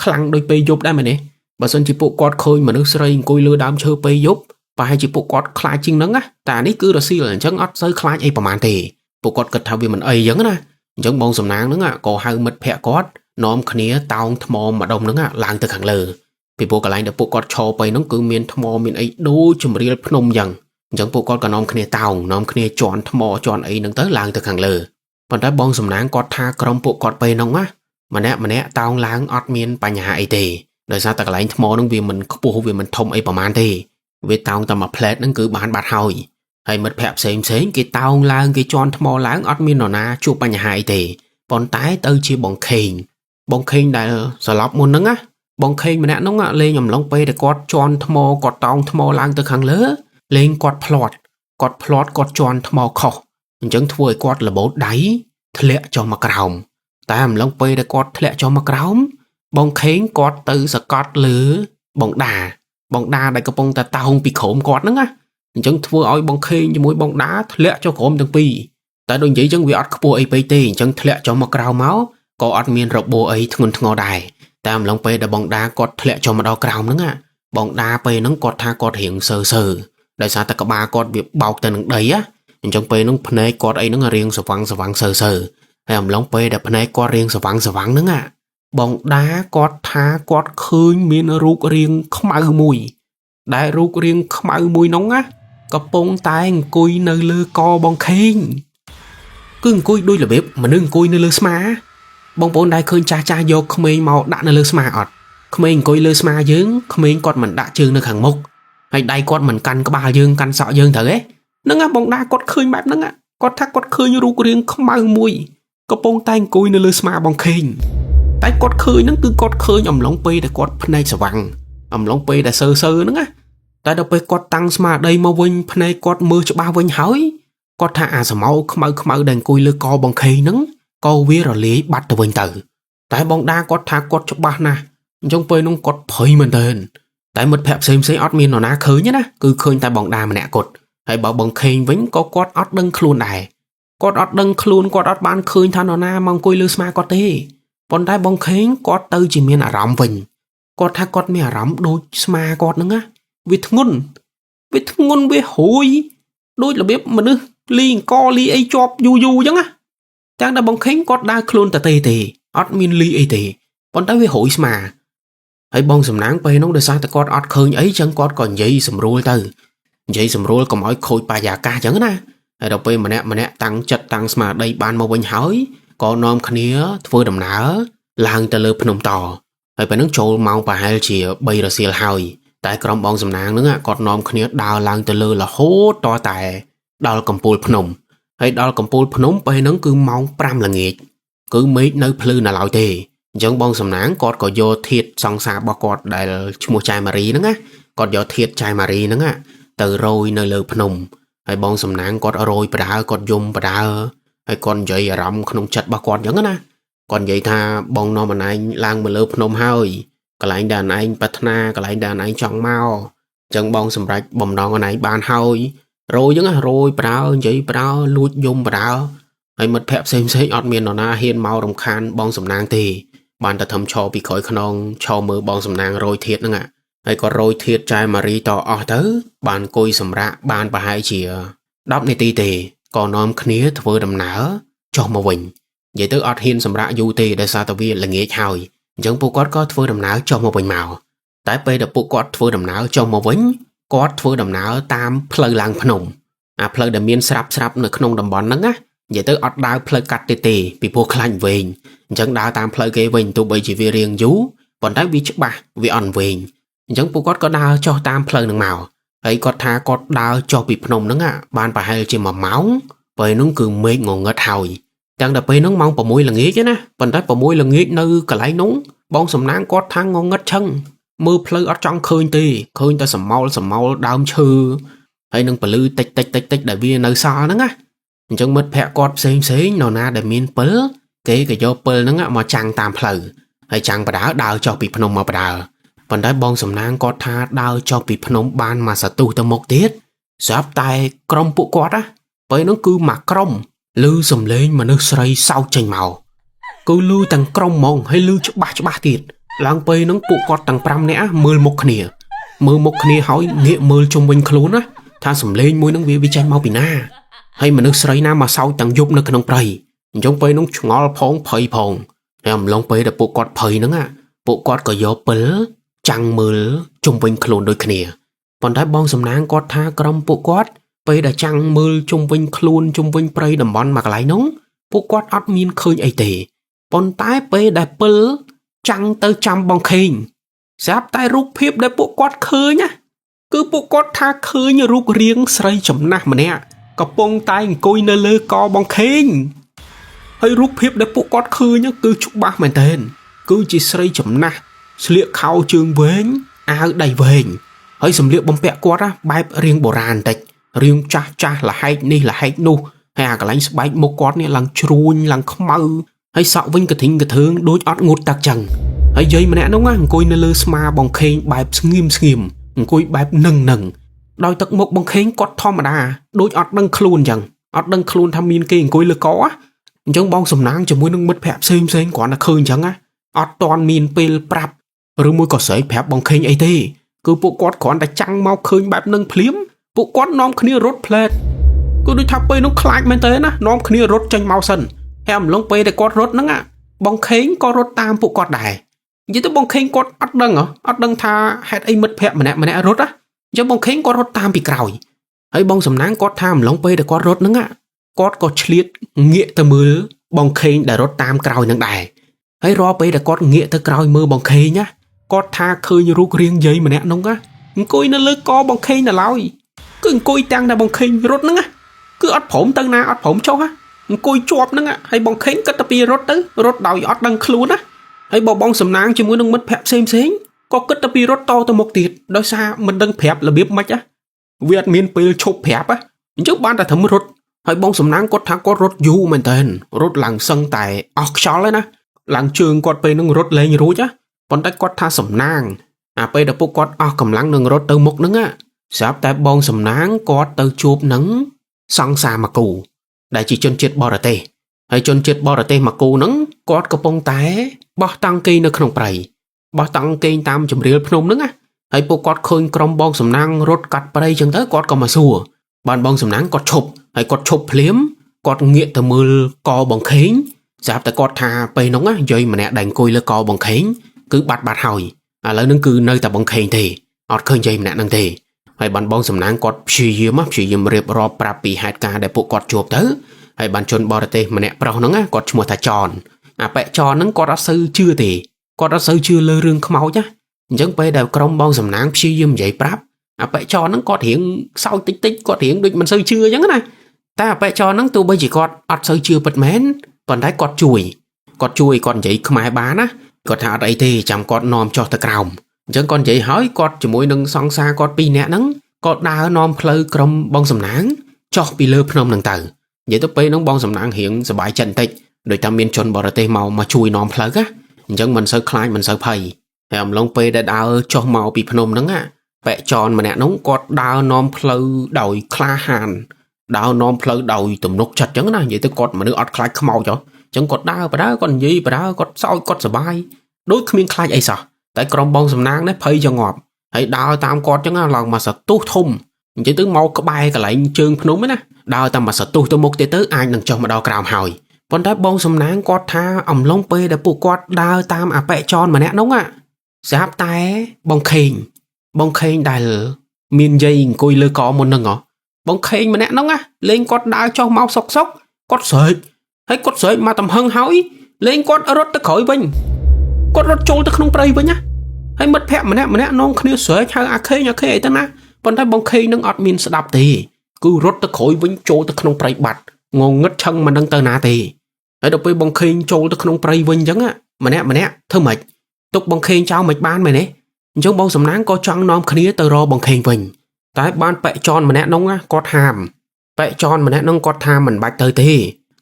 khăn đôi pe dục đây mà nè bà sân chỉ bộ quạt khơi mà nước sấy cùi lừa đám chơi pe dục bà hai chỉ bộ quạt khá chinh nắng á ta ní cứ rà xìl chẳng ót sấy khá ấy bà màn thì bộ quạt cật thao vì mình ấy giống á chẳng bông sầm nắng nắng á có hai mật phe quạt nóm khné tao thmò mà đông nắng á lang từ hàng lờ vì bộ cái lại được bộ quạt cho pe nó cứ miền thmò miền ấy đôi chùm riêng phnom dần chẳng bộ con nóm khné tao nóm khné chọn thmò chọn ấy nâng tới lang từ hàng lờ còn trái bong sầm nắng quạt tha crom bộ quạt pe nóng á mà nè tao lang ót miền bà nhà ấy thì đời sao ta cái lại thmò nó vì mình có bộ vì mình thông ấy bà man thì vì tao ta mà plate nó cứ bán bát hồi hay mất phép xem cái tao lang cái chọn thmò lang ót miền nọ na chụp bà nhà ấy thì còn tái tới chia bong khinh đại sờ lóp môn nắng á bong khinh mà nè nóng á lên nhầm lông pe để quạt chọn thmò quạt tao thmò lang từ hàng lứa lên quạt plot quạt chọn thmò khọ chẳng thui quạt là bố đáy thlẹ cho mà còng tam lông pe để quạt thlẹ cho mà còng bong khinh quạt từ Scott lứa bong đà đại cái bong ta tao bị khổm quạt nắng á chẳng thui oi bong khinh cho mũi bong đá thlẹ cho khổm từng pi tại đôi giấy chẳng vì ớt bùa ấy chẳng thlẹ cho mà cào máu có ớt miên rộng bùa ấy thằng ngò đài tam lông pe để bong đá quạt thlẹ cho mà đau cào nắng á bong đá pe nắng quạt tha quạt hiện sờ đại sao ta có ba quạt việc bọc tên đấy á chẳng pe nắng phơi quạt ấy nắng riêng sờ vắng sờ hay lông pe để phơi quạt riêng sờ vắng nắng á bong đá quạt tha quạt khơi miên ruột riêng không mau mùi đại ruột riêng không mau mùi nóng á có bông tai cùi nơi lơ co bong khen cứ cùi đôi là bếp mà nương cùi nơi lơ sma bong bông đại khơi cha vô không mình màu đã nơi lơ sma ọt không mình cùi lơ sma dướng không mình quạt mình đã chương nơi hàng mốc hay đây quạt mình căn có ba dương căn sọ dương thở ấy nó ngã bong đá quạt khơi bẹp nó ngã quạt thắt quạt khơi như ruột riêng không mau mùi có bông tai cùi nơi lơ sma bong khen tại quạt khơi nó cứ quạt khơi ẩm lóng pe để quạt phần này sờ vàng ẩm lóng pe để sơ nó ngã tại đâu pe quạt tăng sma đây mau vinh phần này quạt mưa cho ba vinh hỏi quạt thà sờ máu không mau đành cùi lơ co bong khen nắng co vía rồi lấy bắt từ vinh tử tại bong đá quạt thà quạt cho ba na trong pe nó quạt phơi mình tên tại một phép xem ót miên nó ná khơi nhá cứ khơi tại bong đá mà nè cột hay bảo bong khen vĩnh có quạt ót đâng khuôn đài quạt ót đâng khuôn quạt ót ban khơi than nó na mong cùi lơ sma quạt tê còn tại bong khen quạt tư chỉ miên rắm vinh quạt thà quạt miên rắm đôi sma quạt nữa á vì ngôn với hối đôi là biết mà nữa li ấy chọp du chẳng á chẳng đã bóng khánh có đa khôn ta tê ót min li ấy tê còn tới với hối mà hãy bong sầm nắng bay nó được sao ta có ót khơi ấy chẳng có còn dây sầm rùi còn mỗi khôi bà già ca chẳng á hãy đọc về mà nè tăng chặt tăng mà đây ban mà quanh hỏi có nom khné phơi đầm nở làng ta lơ phnom tò hãy phải nước trâu mau bà hai chỉ bay ra xìl hỏi tại trong bong sầm nang nữa còn nom khné đào lang từ lơ là hố to tại đào cầm pol phnom hay đào cầm pol phnom bay nó cứ mong pram là nghiệt cứ mấy nơi phư là lão tề giống bong sầm nang còn có vô thiệt song xa bao cọt đại mua chai mari nữa á còn vô thiệt chai mari nữa á từ rồi nơi lơ phnom hay bong sầm nang còn rồi bà đào còn dùng bà đào hay còn vậy rắm không chặt bao cọt giống á còn vậy tha bong nó mà anh lang mà lơ phnom hơi cái lại đàn anh Patna cái lại đàn anh chọn mau chẳng bong sầm rạch bồng đòn này bàn hôi rồi những rồi bảo vậy bảo lụt dùng bảo hay mất phép xem ọt miền nó na hiên mau đồng khan bong sầm nang thì bàn ta thầm cho bị khỏi khăn cho mưa bong sầm nang rồi thiệt nữa ạ hay có rồi thiệt trai mà ri tỏ ở tới bàn côi sầm rạ bàn bà hai chỉ đắp này tì còn nom khné vừa đầm nở cho mà vinh vậy tới ọt hiên sầm rạ du tì để sao tao vi là nghĩa hào chẳng bộ quát có phơi đầm náo cho một bình màu tại bây giờ bộ quát phơi đầm náo cho một vĩnh quát phơi đầm náo tam phơi làng phồng phơi đầm miên sập nơi khung đầm bón nắng á vậy tới ọt đào phơi cắt tê bị buộc lạnh về chẳng đào tam phơi kế vinh tụ bây chỉ vì riêng dú còn tại vì trước bà vì ẩn về chẳng bộ quát có đào cho tam phơi nắng màu ấy quát tha quát đào cho bị phồng nắng á ban bà hay chỉ mà máu vậy nó cứ mê ngồi ngất hào chẳng đập bay nó mong bỏ mũi là nghĩ chứ nè phần đất bỏ mũi là nghĩ nơi cả lấy núng bong sầm nắng có thang ngon ngất chân mưa phơi ở trong khơi ta sầm mau đau chư hay nâng bờ lư tách đại viên nơi xa nữa á chẳng mất phẹ cọt xem nó na để miên pớ kế cái do pớ nó mà chẳng tam phơi hay chẳng bà đá đào cho bị phồng mà bà đào phần đất bong sầm nắng có tha đào cho bị phồng ban mà sa tu tao một tiết sắp tay crom bộ quạt á ពេលហ្នឹងគឺមកក្រុមលឺសំឡេងមនុស្សស្រីសោកចេញមកគឺលឺទាំងក្រុមហ្មងហើយលឺច្បាស់ទៀតឡើងពេលហ្នឹងពួកគាត់ទាំង5នាក់មើលមុខគ្នាហើយងាកមើលជុំវិញខ្លួនណាថាសំឡេងមួយហ្នឹងវាចេញមកពីណាហើយមនុស្សស្រីណាមកសោកទាំងយប់នៅក្នុងព្រៃអញ្ចឹងពេលហ្នឹងឆ្ងល់ផងភ័យផងហើយអំឡុងពេលដែលពួកគាត់ភ័យហ្នឹងពួកគាត់ក៏យកពិលចាំងមើលជុំវិញខ្លួនដូចគ្នាប៉ុន្តែបងសំណាងគាត់ថាក្រុមពួកគាត់ពេលដែលចាំងមើលជុំវិញខ្លួនជុំវិញព្រៃតំបន់មកកន្លែងហ្នឹងពួកគាត់អត់មានឃើញអីទេប៉ុន្តែពេលដែលពិលចាំងទៅចាំបងខេងស្រាប់តែរូបភាពដែលពួកគាត់ឃើញណាគឺពួកគាត់ថាឃើញរូបរាងស្រីចំណាស់ម្នាក់កំពុងតែអង្គុយនៅលើកបងខេងហើយរូបភាពដែលពួកគាត់ឃើញគឺច្បាស់មែនទែនគឺជាស្រីចំណាស់ស្លៀកខោជើងវែងអាវដៃវែងហើយសម្លៀកបំពាក់គាត់បែបរៀងបុរាណបន្តិចរៀងចាស់លហែកនេះលហែកនោះហើយអាកន្លែងស្បែកមុខគាត់នេះឡើងជ្រួញឡើងខ្មៅហើយសក់វិញកធិញកធើងដូចអត់ងូតទឹកចឹងហើយយាយម្នាក់នោះអង្គុយនៅលើស្មាបងខេងបែបស្ងៀមអង្គុយបែបនឹងដោយទឹកមុខបងខេងគាត់ធម្មតាដូចអត់ដឹងខ្លួនចឹងអត់ដឹងខ្លួនថាមានគេអង្គុយលើកអញ្ចឹងបងសំណាងជាមួយនឹងមិត្តភ័ក្តិផ្សេងគ្រាន់តែឃើញចឹងអត់តន់មានពេលប្រាប់ឬមួយក៏ស្រែកប្រាប់បងខេងអីទេគឺពួកគាត់គ្រាន់តែចាំងមកឃើញបែបនឹងភ្លាមពួកគាត់នាំគ្នារត់ផ្លែតគឺដូចថាពេលនោះខ្លាចមែនតើណានាំគ្នារត់ចេញមកសិនហើយអំឡុងពេលដែលគាត់រត់ហ្នឹងបងខេងក៏រត់តាមពួកគាត់ដែរនិយាយទៅបងខេងគាត់អត់ដឹងថាហេតុអីមិត្តភ័ក្តិម្នាក់រត់អញ្ចឹងបងខេងគាត់រត់តាមពីក្រោយហើយបងសំណាងគាត់ថាអំឡុងពេលដែលគាត់រត់ហ្នឹងគាត់ក៏ឆ្លៀតងាកទៅមើលបងខេងដែលរត់តាមក្រោយហ្នឹងដែរហើយរាល់ពេលដែលគាត់ងាកទៅក្រោយមើលបងខេងគាត់ថាឃើញរូបរាងយាយម្នាក់នោះអង្គុយនៅលើកបងខេងនៅឡើយគឺអង្គុយទាំងតែបងខេងរត់ហ្នឹងគឺអត់ព្រមទៅណាអត់ព្រមចុះអង្គុយជាប់ហ្នឹងហើយបងខេងគិតតែពីរត់ដោយអត់ដឹងខ្លួនហើយបងសំណាងជាមួយនឹងមិត្តភ័ក្តិផ្សេងក៏គិតតែពីរត់តទៅមុខទៀតដោយសារមិនដឹងប្រាប់របៀបម៉េចវាអត់មានពេលឈប់ប្រាប់អញ្ចឹងបានតែត្រឹមរត់ហើយបងសំណាងគាត់ថាគាត់រត់យូរមែនតើរត់ឡើងសឹងតែអស់ខ្យល់ហើយណាឡើងជើងគាត់ពេលហ្នឹងរត់លែងរួចប៉ុន្តែគាត់ថាសំណាងពេលដែលពួកគាត់អស់កម្លាំងនឹងរត់ទៅមុខហ្នឹងស្រាប់តែបងសំណាងគាត់ទៅជួបនឹងសង្សារមកគូដែលជាជនជាតិបរទេសហើយជនជាតិបរទេសមកគូហ្នឹងគាត់កំពុងតែបោះតង់គេនៅក្នុងព្រៃបោះតង់គេតាមជម្រាលភ្នំហ្នឹងហើយពួកគាត់ឃើញក្រុមបងសំណាងរត់កាត់ព្រៃចឹងទៅគាត់ក៏មកសួរបានបងសំណាងគាត់ឈប់ហើយគាត់ឈប់ភ្លាមគាត់ងាកទៅមើលកបងខេងស្រាប់តែគាត់ថាពេលហ្នឹងយាយម្នាក់ដែលអង្គុយលើកបងខេងគឺបាត់ហើយឥឡូវហ្នឹងគឺនៅតែបងខេងទេអត់ឃើញយាយម្នាក់ហ្នឹងទេហើយបានបងសំណាងគាត់ព្យាយាមរៀបរាប់ប្រាប់ពីហេតុការណ៍ដែលពួកគាត់ជួបទៅហើយបានជនបរទេសម្នាក់ប្រុសហ្នឹងគាត់ឈ្មោះថាចនប៉ែចនហ្នឹងគាត់អត់សូវជឿទេគាត់អត់សូវជឿលើរឿងខ្មោចអញ្ចឹងពេលដែលក្រុមបងសំណាងព្យាយាមនិយាយប្រាប់ប៉ែចនហ្នឹងគាត់រៀងសោចតិចគាត់រៀងដូចមិនសូវជឿអញ្ចឹងណាតែប៉ែចនហ្នឹងទោះបីជាគាត់អត់សូវជឿពិតមែនប៉ុន្តែគាត់ជួយគាត់និយាយខ្មែរបានណាគាត់ថាអត់អីទេចាំគាត់នាំចុះទៅក្រោមអញ្ចឹងគាត់និយាយហើយគាត់ជាមួយនឹងសង្សារគាត់2នាក់ហ្នឹងគាត់ដើរនាំផ្លូវក្រុមបងសំណាងចុះពីលើភ្នំហ្នឹងទៅនិយាយទៅពេលហ្នឹងបងសំណាងរៀងសប្បាយចិត្តបន្តិចដោយតែមានជនបរទេសមកជួយនាំផ្លូវអញ្ចឹងមិនសូវខ្លាចមិនសូវភ័យហើយអំឡុងពេលដែលដើរចុះមកពីភ្នំហ្នឹងប៉ែចនម្នាក់ហ្នឹងគាត់ដើរនាំផ្លូវដោយក្លាហានដើរនាំផ្លូវដោយទំនុកចិត្តអញ្ចឹងណានិយាយទៅគាត់មនុស្សអត់ខ្លាចខ្មោចអញ្ចឹងគាត់ដើរគាត់និយាយគាត់សោចគាត់សប្បាយដូចគ្មានខ្លាចអីសោះតែក្រុមបងសំណាងនេះភ័យចង្អប់ហើយដើរតាមគាត់អញ្ចឹងឡើងមកសតុះធំនិយាយទៅមកក្បែរកន្លែងជើងភ្នំហ្នឹងណាដើរតាមមកសតុះទៅមុខទៀតទៅអាចនឹងចុះមកដល់ក្រោមហើយប៉ុន្តែបងសំណាងគាត់ថាអំឡុងពេលដែលពួកគាត់ដើរតាមប៉ែចនម្នាក់នោះស្រាប់តែបងខេងដែលមានយាយអង្គុយលើកមុនហ្នឹងបងខេងម្នាក់ហ្នឹងលេងគាត់ដើរចុះមកសុកគាត់ស្រែកហើយគាត់ស្រែកមកតំហឹងហើយលេងគាត់រត់ទៅក្រោយវិញគាត់រត់ចូលទៅក្នុងព្រៃវិញហើយមិត្តភ័ក្តិម្នាក់នាំគ្នាស្រែកហៅអាខេងអីទៅណាប៉ុន្តែបងខេងនឹងអត់មានស្ដាប់ទេគឺរត់ទៅក្រោយវិញចូលទៅក្នុងព្រៃបាត់ងងឹតឆឹងមិនដឹងទៅណាទេហើយដល់ពេលបងខេងចូលទៅក្នុងព្រៃវិញអញ្ចឹងម្នាក់ធ្វើម៉េចទុកបងខេងចោលមិនបានមែនទេអញ្ចឹងបងសំណាងក៏ចង់នាំគ្នាទៅរកបងខេងវិញតែបានប៉ែចនម្នាក់នោះគាត់ហាមប៉ែចនម្នាក់នោះគាត់ថាមិនបាច់ទៅទេ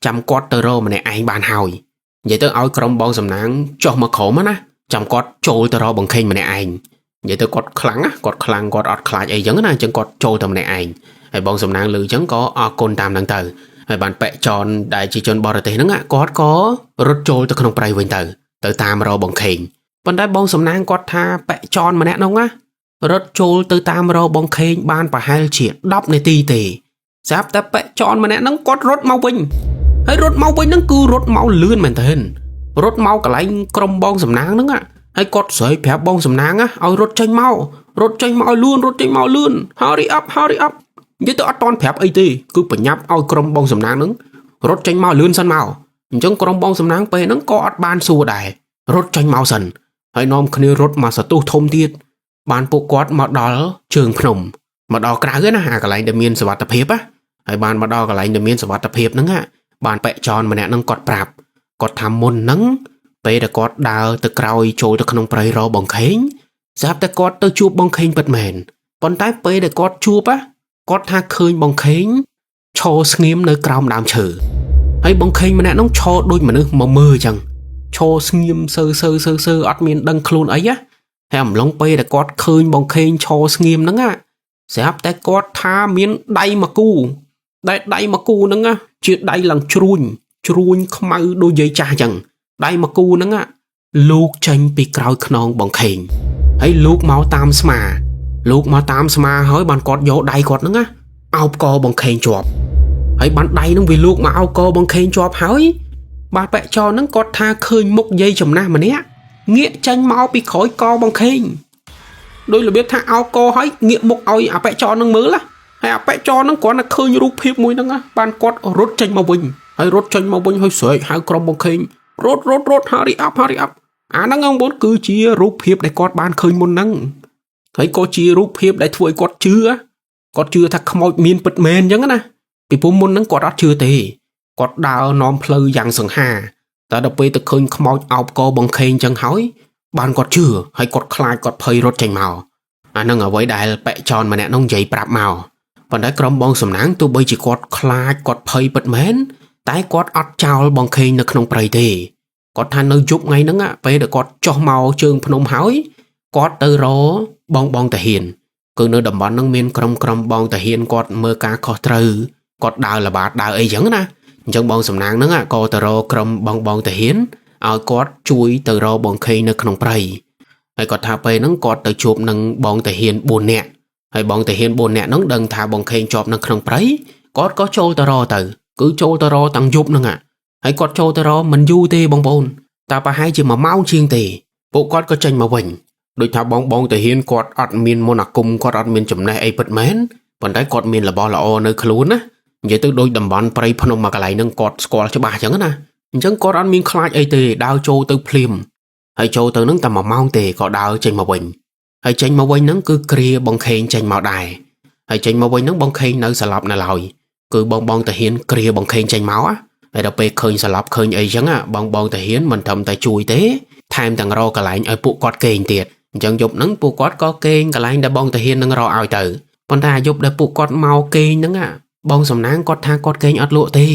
ចាំគាត់ទៅរកម្នាក់ឯងបានហើយនិយាយទៅឲ្យក្រុមបងសំណាងចុះមកក្រោមណាចាំគាត់ចូលទៅរកបងខេងម្នាក់ឯងនិយាយទៅគាត់ខ្លាំងគាត់អត់ខ្លាចអីចឹងណាអញ្ចឹងគាត់ចូលទៅម្នាក់ឯង ហើយបងសំណាងលឺចឹងក៏អរគុណតាមនឹងទៅហើយបានប៉ែចនដែលជាជនបរទេសហ្នឹងគាត់ក៏រត់ចូលទៅក្នុងព្រៃវិញទៅតាមរកបងខេងប៉ុន្តែបងសំណាងគាត់ថាប៉ែចនម្នាក់ហ្នឹងរត់ចូលទៅតាមរកបងខេងបានប្រហែលជា10នាទីទេស្រាប់តែប៉ែចនម្នាក់ហ្នឹងគាត់រត់មកវិញហើយរត់មកវិញហ្នឹងគឺរត់មកលឿនមែនទែនរត់មកកន្លែងក្រុមបងសំណាងហ្នឹងហើយគាត់ស្រែកប្រាប់បងសំណាងឲ្យរត់ចេញមកឲ្យលឿនរត់ចេញមកលឿន hurry up និយាយទៅអត់តន់ប្រាប់អីទេគឺបញ្ញាប់ឲ្យក្រុមបងសំណាងហ្នឹងរត់ចេញមកលឿនសិនមកអញ្ចឹងក្រុមបងសំណាងពេលហ្នឹងក៏អត់បានសួរដែររត់ចេញមកសិនហើយនាំគ្នារត់មកសតុះធំទៀតបានពួកគាត់មកដល់ជើងភ្នំមកដល់ក្រៅណាអាកន្លែងដែលមានសុវត្ថិភាពហើយបានមកដល់កន្លែងដែលមានសុវត្ថិភាពហ្នឹងបានប៉ែចនម្នាក់ហ្នឹងគាត់ប្រាប់គាត់ថាមុនហ្នឹងពេលដែលគាត់ដើរទៅក្រោយចូលទៅក្នុងព្រៃរកបងខេងស្រាប់តែគាត់ទៅជួបបងខេងពិតមែនប៉ុន្តែពេលដែលគាត់ជួបគាត់ថាឃើញបងខេងឈរស្ងៀមនៅក្រោមដើមឈើហើយបងខេងម្នាក់នោះឈរដូចមនុស្សមកមើលអញ្ចឹងឈរស្ងៀមសើអត់មានដឹងខ្លួនអីហើយអំឡុងពេលដែលគាត់ឃើញបងខេងឈរស្ងៀមហ្នឹងស្រាប់តែគាត់ថាមានដៃមកគូដែលដៃមកគូហ្នឹងជាដៃឡើងជ្រួញខ្មៅដូចយាយចាស់អញ្ចឹងដៃមកគូហ្នឹងលោកចេញពីក្រោយខ្នងបងខេងហើយលោកមកតាមស្មាហើយបានគាត់យកដៃគាត់ហ្នឹងអោបកបងខេងជាប់ហើយបានដៃហ្នឹងវាលោកមកអោបកបងខេងជាប់ហើយបាទប៉ែចនហ្នឹងគាត់ថាឃើញមុខយាយចំណាស់ម្នាក់ងាកចេញមកពីក្រោយកបងខេងដោយរបៀបថាអោបកហើយងាកមុខឲ្យអាប៉ែចនហ្នឹងមើលហើយអាប៉ែចនហ្នឹងគាត់តែឃើញរូបភាពមួយហ្នឹងបានគាត់រត់ចេញមកវិញហើយស្រែកហៅក្រុមបងខេងរត់ hurry up អាហ្នឹងបងប្អូនគឺជារូបភាពដែលគាត់បានឃើញមុនហ្នឹងហើយក៏ជារូបភាពដែលធ្វើឲ្យគាត់ជឿថាខ្មោចមានពិតមែនអញ្ចឹងណាពីព្រោះមុនហ្នឹងគាត់អត់ជឿទេគាត់ដើរនាំផ្លូវយ៉ាងសង្ហាតែដល់ពេលទៅឃើញខ្មោចអោបកបងខេងអញ្ចឹងហើយបានគាត់ជឿហើយគាត់ខ្លាចគាត់ភ័យរត់ចេញមកអាហ្នឹងអ្វីដែលប៉ែចនម្នាក់នោះនិយាយប្រាប់មកប៉ុន្តែក្រុមបងសំណាងទោះបីជាគាត់ខ្លាចគាត់ភ័យពិតមែនតែគាត់អត់ចោលបងខេងនៅក្នុងព្រៃទេគាត់ថានៅយប់ថ្ងៃហ្នឹងពេលដែលគាត់ចុះមកជើងភ្នំហើយគាត់ទៅរកបងតាហ៊ានគឺនៅតំបន់ហ្នឹងមានក្រុមបងតាហ៊ានគាត់មើលការខុសត្រូវគាត់ដើរល្បាតដើរអីចឹងណាអញ្ចឹងបងសំណាងហ្នឹងក៏ទៅរកក្រុមបងតាហ៊ានឲ្យគាត់ជួយទៅរកបងខេងនៅក្នុងព្រៃហើយគាត់ថាពេលហ្នឹងគាត់ទៅជួបនឹងបងតាហ៊ាន4នាក់ហើយបងតាហ៊ាន4នាក់ហ្នឹងដឹងថាបងខេងជាប់នៅក្នុងព្រៃគាត់ក៏ចូលទៅរកទៅគឺចូលទៅរកតាំងយប់ហ្នឹងហើយគាត់ចូលទៅរកមិនយូរទេបងប្អូនតែប្រហែលជា1ម៉ោងជាងទេពួកគាត់ក៏ចេញមកវិញដូចថាបងតាហ៊ានគាត់អត់មានមន្តអាគមគាត់អត់មានចំណេះអីពិតមែនប៉ុន្តែគាត់មានរបស់ល្អនៅខ្លួនណានិយាយទៅដូចតំបន់ព្រៃភ្នំមកកន្លែងហ្នឹងគាត់ស្គាល់ច្បាស់អញ្ចឹងណាអញ្ចឹងគាត់អត់មានខ្លាចអីទេដើរចូលទៅភ្លាមហើយចូលទៅហ្នឹងតែ1ម៉ោងទេក៏ដើរចេញមកវិញហើយចេញមកវិញហ្នឹងគឺគ្រាបងខេងចេញមកដែរហើយចេញមកវិញហ្នឹងបងខេងនៅស្លាប់នៅឡើយគឺបងតាហ៊ានគ្រាបងខេងចេញមកហើយដល់ពេលឃើញស្លាប់ឃើញអីចឹងបងតាហ៊ានមិនត្រឹមតែជួយទេថែមទាំងរកកន្លែងឲ្យពួកគាត់គេងទៀតអញ្ចឹងយប់ហ្នឹងពួកគាត់ក៏គេងកន្លែងដែលបងតាហ៊ាននឹងរកឲ្យទៅប៉ុន្តែយប់ដែលពួកគាត់មកគេងហ្នឹងបងសំណាងគាត់ថាគាត់គេងអត់លក់ទេ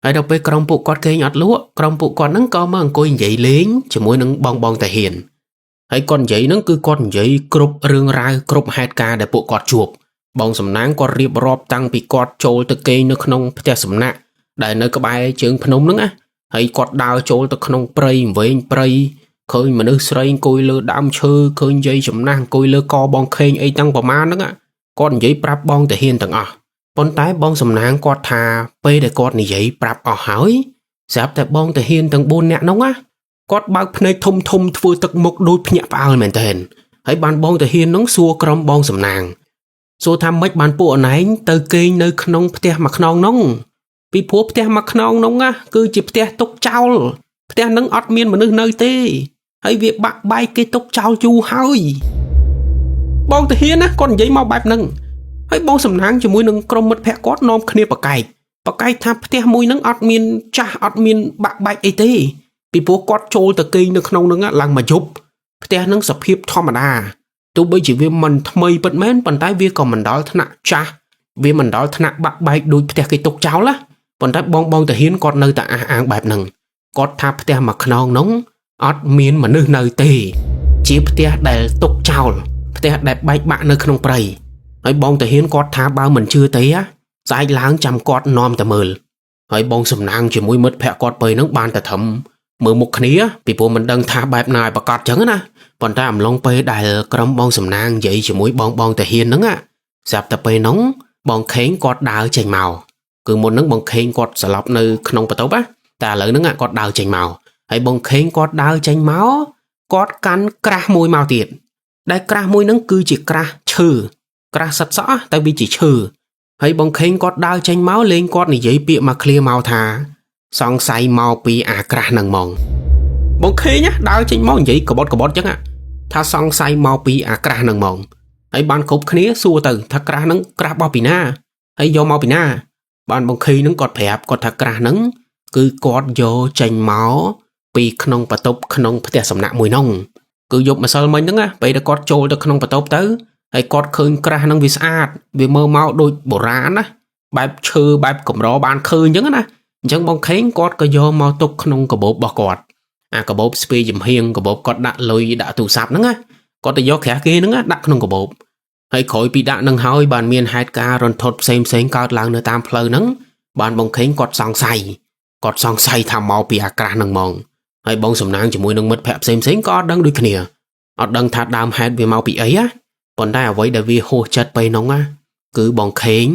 ហើយដល់ពេលក្រុមពួកគាត់គេងអត់លក់ក្រុមពួកគាត់ហ្នឹងក៏មកអង្គុយនិយាយលេងជាមួយនឹងបងតាហ៊ានហើយគាត់និយាយហ្នឹងគឺគាត់និយាយគ្រប់រឿងរ៉ាវគ្រប់ហេតុការណ៍ដែលពួកគាត់ជួបបងសំណាងគាត់រៀបរាប់តាំងពីគាត់ចូលទៅគេងនៅក្នុងផ្ទះសំណាក់ដែលនៅក្បែរជើងភ្នំហ្នឹងហើយគាត់ដើរចូលទៅក្នុងព្រៃវែងព្រៃឃើញមនុស្សស្រីអង្គុយលើដើមឈើឃើញយាយចំណាស់អង្គុយលើកបងខេងអីទាំងប្រមាណហ្នឹងគាត់និយាយប្រាប់បងតាហ៊ានទាំងអស់ប៉ុន្តែបងសំណាងគាត់ថាពេលដែលគាត់និយាយប្រាប់អស់ហើយស្រាប់តែបងតាហ៊ានទាំង4នាក់ហ្នឹងគាត់បើកភ្នែកធំធ្វើទឹកមុខដូចភ្ញាក់ផ្អើលមែនទែនហើយបានបងតាហ៊ានហ្នឹងសួរក្រុមបងសំណាងសួរថាម៉េចបានពួកអណែងទៅគេងនៅក្នុងផ្ទះមួយខ្នងហ្នឹងពីព្រោះផ្ទះមួយខ្នងហ្នឹងគឺជាផ្ទះទុកចោលផ្ទះហ្នឹងអត់មានមនុស្សនៅទេហើយវាបាក់បែកគេទុកចោលយូរហើយបងតាហ៊ានគាត់និយាយមកបែបហ្នឹងហើយបងសំណាងជាមួយនឹងក្រុមមិត្តភក្តិគាត់នាំគ្នាប្រកែកថាផ្ទះមួយហ្នឹងអត់មានចាស់អត់មានបាក់បែកអីទេពីព្រោះគាត់ចូលទៅគេងនៅក្នុងហ្នឹងឡើងមកយប់ផ្ទះហ្នឹងសភាពធម្មតាទោះបីជាវាមិនថ្មីពិតមែនប៉ុន្តែវាក៏មិនដល់ថ្នាក់ចាស់វាមិនដល់ថ្នាក់បាក់បែកដូចផ្ទះគេទុកចោលណាប៉ុន្តែបងតាហ៊ានគាត់នៅតែអះអាងបែបហ្នឹងគាត់ថាផ្ទះមួយខ្នងហ្នឹងអត់មានមនុស្សនៅទេជាផ្ទះដែលទុកចោលផ្ទះដែលបែកបាក់នៅក្នុងព្រៃ ហើយបងតាហ៊ានគាត់ថាបើមិនជឿទេស្អែកឡើងចាំគាត់នាំតែមើលហើយបងសំណាងជាមួយមិត្តភក្តិគាត់ពេលហ្នឹងបានតែធំមើលមុខគ្នាពីព្រោះមិនដឹងថាបែបណាឲ្យប្រកាសចឹងណាប៉ុន្តែអំឡុងពេលដែលក្រុមបងសំណាងនិយាយជាមួយបងតាហ៊ានហ្នឹងស្រាប់តែពេលហ្នឹងបងខេងគាត់ដើរចេញមកគឺមុនហ្នឹងបងខេងគាត់ស្លាប់នៅក្នុងបន្ទប់តែឥឡូវហ្នឹងគាត់ដើរចេញមកហើយបងខេងគាត់ដើរចេញមកគាត់កាន់ក្រាស់មួយមកទៀតដែលក្រាស់មួយហ្នឹងគឺជាក្រាស់ឈើក្រាស់សិតសក់តែវាជាឈើហើយបងខេងគាត់ដើរចេញមកលេងគាត់និយាយពាក្យមកឃ្លាមកថាសង្ស័យមកពីអាក្រាស់ហ្នឹងហ្មងបងខេងដើរចេញមកនិយាយកបត់ចឹងថាសង្ស័យមកពីអាក្រាស់ហ្នឹងហ្មងហើយបានគ្រប់គ្នាសួរទៅថាក្រាស់ហ្នឹងក្រាស់របស់ពីណាហើយយកមកពីណាបានបងខេងហ្នឹងគាត់ប្រាប់គាត់ថាក្រាស់ហ្នឹងគឺគាត់យកចេញមកពីក្នុងបន្ទប់ក្នុងផ្ទះសំណាក់មួយហ្នឹងគឺយប់ម្សិលមិញហ្នឹងពេលដែលគាត់ចូលទៅក្នុងបន្ទប់ទៅហើយគាត់ឃើញក្រាស់ហ្នឹងវាស្អាតវាមើលមកដូចបុរាណណាបែបឈើបែបកម្របានឃើញអញ្ចឹងណាអញ្ចឹងបងខេងគាត់ក៏យកមកទុកក្នុងកាបូបរបស់គាត់អាកាបូបស្ពាយចំហៀងកាបូបគាត់ដាក់លុយដាក់ទូរស័ព្ទហ្នឹងគាត់ទៅយកក្រាស់គេហ្នឹងដាក់ក្នុងកាបូបហើយក្រោយពីដាក់នឹងហើយបានមានហេតុការណ៍រន្ធត់ផ្សេងកើតឡើងនៅតាមផ្លូវហ្នឹងបានបងខេងគាត់សង្ស័យថាមកពីអាក្រាស់ហ្នឹងហ្មងហើយបងសំណាងជាមួយនឹងមិត្តភក្តិផ្សេងក៏អត់ដឹងដូចគ្នាអត់ដឹងថាដើមហេតុវាមកពីអីប៉ុន្តែអ្វីដែលវាហួសចិត្តទៅហ្នឹងគឺបងខេង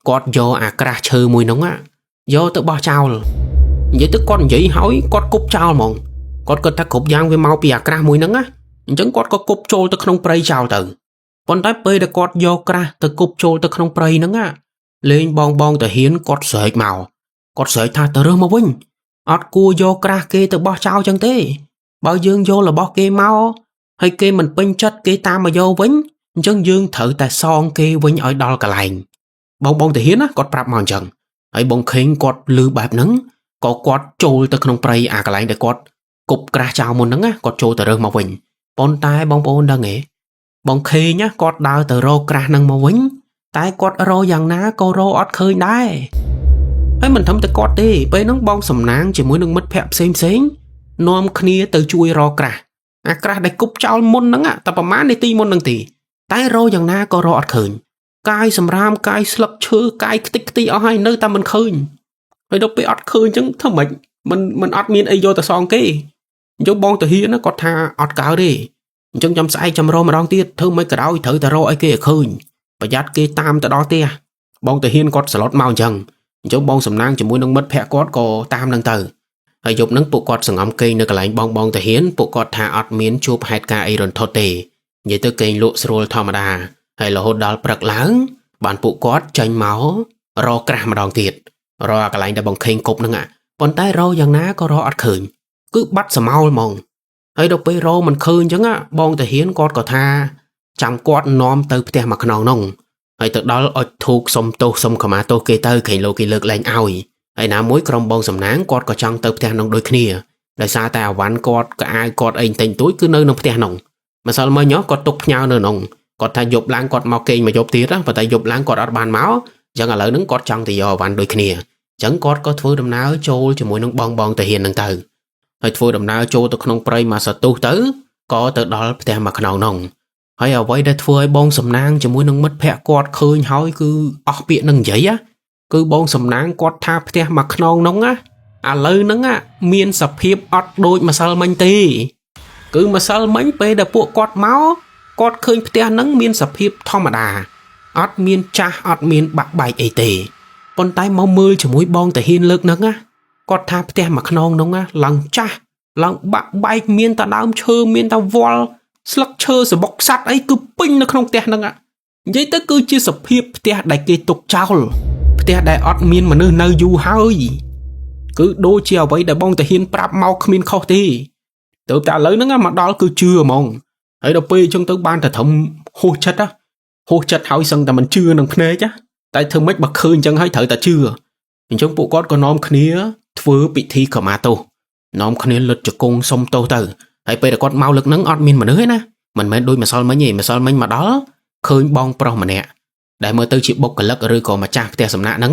គាត់យកអាក្រាស់ឈើមួយហ្នឹងយកទៅបោះចោលនិយាយទៅគាត់និយាយហើយគាត់គប់ចោលហ្មងគាត់គិតថាគ្រប់យ៉ាងវាមកពីអាក្រាស់មួយហ្នឹងអញ្ចឹងគាត់ក៏គប់ចូលទៅក្នុងព្រៃចោលទៅប៉ុន្តែពេលដែលគាត់យកក្រាស់ទៅគប់ចូលទៅក្នុងព្រៃហ្នឹងលេងបងតាហ៊ានគាត់ស្រែកមកគាត់ស្រែកថាទៅរើសមកវិញអត់គួរយកក្រាស់គេទៅបោះចោលចឹងទេបើយើងយករបស់គេមកហើយគេមិនពេញចិត្តគេតាមមកយកវិញអញ្ចឹងយើងត្រូវតែសងគេវិញឲ្យដល់កន្លែងបងតាហ៊ានគាត់ប្រាប់មកអញ្ចឹងហើយបងខេងគាត់លឺបែបហ្នឹងក៏គាត់ចូលទៅក្នុងព្រៃអាកន្លែងដែលគាត់គប់ក្រាស់ចោលមុនហ្នឹងគាត់ចូលទៅរើសមកវិញប៉ុន្តែបងប្អូនដឹងទេបងខេងគាត់ដើរទៅរកក្រាស់ហ្នឹងមកវិញតែគាត់រកយ៉ាងណាក៏រកអត់ឃើញដែរហើយមិនធំតែគាត់ទេពេលហ្នឹងបងសំណាងជាមួយនឹងមិត្តភក្តិផ្សេងនាំគ្នាទៅជួយរកក្រាស់អាក្រាស់ដែលគប់ចោលមុនហ្នឹងតែប្រហែលនាទីមុនហ្នឹងទេតែរកយ៉ាងណាក៏រកអត់ឃើញកាយសម្រាមកាយស្លឹកឈើកាយខ្ទេចខ្ទីអស់ហើយនៅតែមិនឃើញហើយដល់ពេលអត់ឃើញអញ្ចឹងធ្វើម៉េចមិនអត់មានអីយកទៅសងគេយកបងតាហ៊ានគាត់ថាអត់កើទេអញ្ចឹងចាំស្អែកចាំរកម្ដងទៀតធ្វើមិនក៏ដោយត្រូវតែរកឲ្យគេឲ្យឃើញប្រយ័ត្នគេតាមទៅដល់ផ្ទះបងតាហ៊ានគាត់ស្លុតមកអញ្ចឹងបងសំណាងជាមួយនឹងមិត្តភក្តិគាត់ក៏តាមនឹងទៅហើយយប់ហ្នឹងពួកគាត់សង្ងំគេងនៅកន្លែងបងតាហ៊ានពួកគាត់ថាអត់មានជួបហេតុការណ៍អីរន្ធត់ទេនិយាយទៅគេងលក់ស្រួលធម្មតាហើយរហូតដល់ព្រឹកឡើងបានពួកគាត់ចេញមករកក្រាស់ម្ដងទៀតរកកន្លែងដែលបងខេងគប់ហ្នឹងប៉ុន្តែរកយ៉ាងណាក៏រកអត់ឃើញគឺបាត់សមោលហ្មងហើយដល់ពេលរកមិនឃើញអញ្ចឹងបងតាហ៊ានគាត់ក៏ថាចាំគាត់នាំទៅផ្ទះមួយខ្នងហ្នឹងហើយទៅដល់អុជធូបសុំទោសសុំខមាទោសគេទៅខេងលោកគេលើកលែងឲ្យហើយណាមួយក្រុមបងសំណាងគាត់ក៏ចង់ទៅផ្ទះហ្នឹងដូចគ្នាដោយសារតែអាវ៉ាន់គាត់ក៏អាវគាត់អីតែងទួយគឺនៅក្នុងផ្ទះហ្នឹងម្សិលមិញគាត់ទុកផ្ញើនៅក្នុងគាត់ថាយប់ឡើងគាត់មកគេងមកយប់ទៀតប៉ុន្តែយប់ឡើងគាត់អត់បានមកអញ្ចឹងឥឡូវហ្នឹងគាត់ចង់ទៅយកអាវ៉ាន់ដូចគ្នាអញ្ចឹងគាត់ក៏ធ្វើដំណើរចូលជាមួយនឹងបងតាហ៊ានហ្នឹងទៅហើយធ្វើដំណើរចូលទៅក្នុងព្រៃមកសតុះទៅក៏ទៅដល់ផ្ទះមួយខ្នងហ្នឹងហើយអ្វីដែលធ្វើឲ្យបងសំណាងជាមួយនឹងមិត្តភក្តិគាត់ឃើញហើយគឺអស់ពាក្យនឹងនិយាយគឺបងសំណាងគាត់ថាផ្ទះមួយខ្នងហ្នឹងឥឡូវហ្នឹងមានសភាពអត់ដូចម្សិលមិញទេគឺម្សិលមិញពេលដែលពួកគាត់មកគាត់ឃើញផ្ទះហ្នឹងមានសភាពធម្មតាអត់មានចាស់អត់មានបាក់បែកអីទេប៉ុន្តែមកមើលជាមួយបងតាហ៊ានលើកហ្នឹងគាត់ថាផ្ទះមួយខ្នងហ្នឹងឡើងចាស់ឡើងបាក់បែកមានតែដើមឈើមានតែវល្លិស្លឹកឈើសបុកសัตว์អីគឺពេញនៅក្នុងផ្ទះហ្នឹងនិយាយទៅគឺជាសភាពផ្ទះដែលគេទុកចោលផ្ទះដែលអត់មានមនុស្សនៅយូរហើយគឺដូចជាអ្វីដែលបងតាហ៊ានប្រាប់មកគ្មានខុសទេទៅតែឥឡូវហ្នឹងមកដល់គឺជឿហ្មងហើយដល់ពេលអញ្ចឹងទៅបានតែត្រឹមហួសចិត្តហើយសឹងតែមិនជឿនឹងភ្នែកតែធ្វើម៉េចបើឃើញអញ្ចឹងហើយត្រូវតែជឿអញ្ចឹងពួកគាត់ក៏នាំគ្នាធ្វើពិធីខមាទោសនាំគ្នាលុតជង្គង់សុំទោសទៅហើយពេលដែលគាត់មកលើកហ្នឹងអត់មានមនុស្សទេណាមិនមែនដូចម្សិលមិញទេម្សិលមិញមកដល់ឃើញបងប្រុសម្នាក់ដែលមើលទៅជាបុគ្គលិកឬក៏ម្ចាស់ផ្ទះសំណាក់ហ្នឹង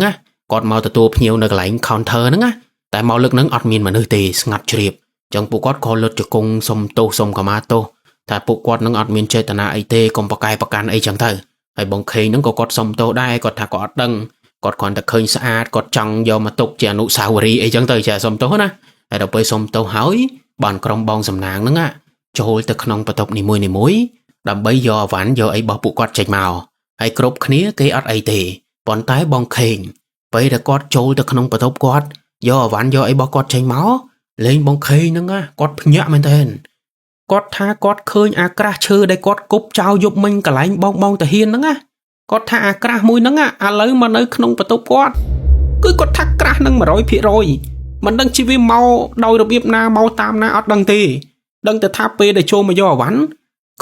គាត់មកទទួលភ្ញៀវនៅកន្លែង counter ហ្នឹងតែមកលើកហ្នឹងអត់មានមនុស្សទេស្ងាត់ជ្រាបអញ្ចឹងពួកគាត់ក៏លុតជង្គង់សុំទោសសុំខមាទោសថាពួកគាត់នឹងអត់មានចេតនាអីទេកុំប្រកែកប្រកាន់អីចឹងទៅ ហើយបងខេងហ្នឹងក៏គាត់សុំទោសដែរគាត់ថាគាត់អត់ដឹងគាត់គ្រាន់តែឃើញស្អាតគាត់ចង់យកមកទុកជាអនុស្សាវរីយ៍អីចឹងទៅចាសុំទោសណាហើយដល់ពេលសុំទោសហើយបានក្រុមបងសំណាងហ្នឹងចូលទៅក្នុងបន្ទប់នីមួយៗដើម្បីយកអវ៉ាន់យកអីរបស់ពួកគាត់ចេញមកហើយគ្រប់គ្នាគេអត់អីទេប៉ុន្តែបងខេងពេលដែលគាត់ចូលទៅក្នុងបន្ទប់គាត់យកអវ៉ាន់យកអីរបស់គាត់ចេញមកលេងបងខេងហ្នឹងគាត់ភ្ញាក់មែនទែនគាត់ថាគាត់ឃើញអាក្រាស់ឈើដែលគាត់គប់ចោលយប់មិញកន្លែងបងតាហ៊ានហ្នឹងគាត់ថាអាក្រាស់មួយហ្នឹងឥឡូវមកនៅក្នុងបន្ទប់គាត់គឺគាត់ថាក្រាស់នឹង 100% មិនដឹងជីវាមកដោយរបៀបណាមកតាមណាអត់ដឹងទេដឹងតែថាពេលដែលចូលមកយកអវ៉ាន់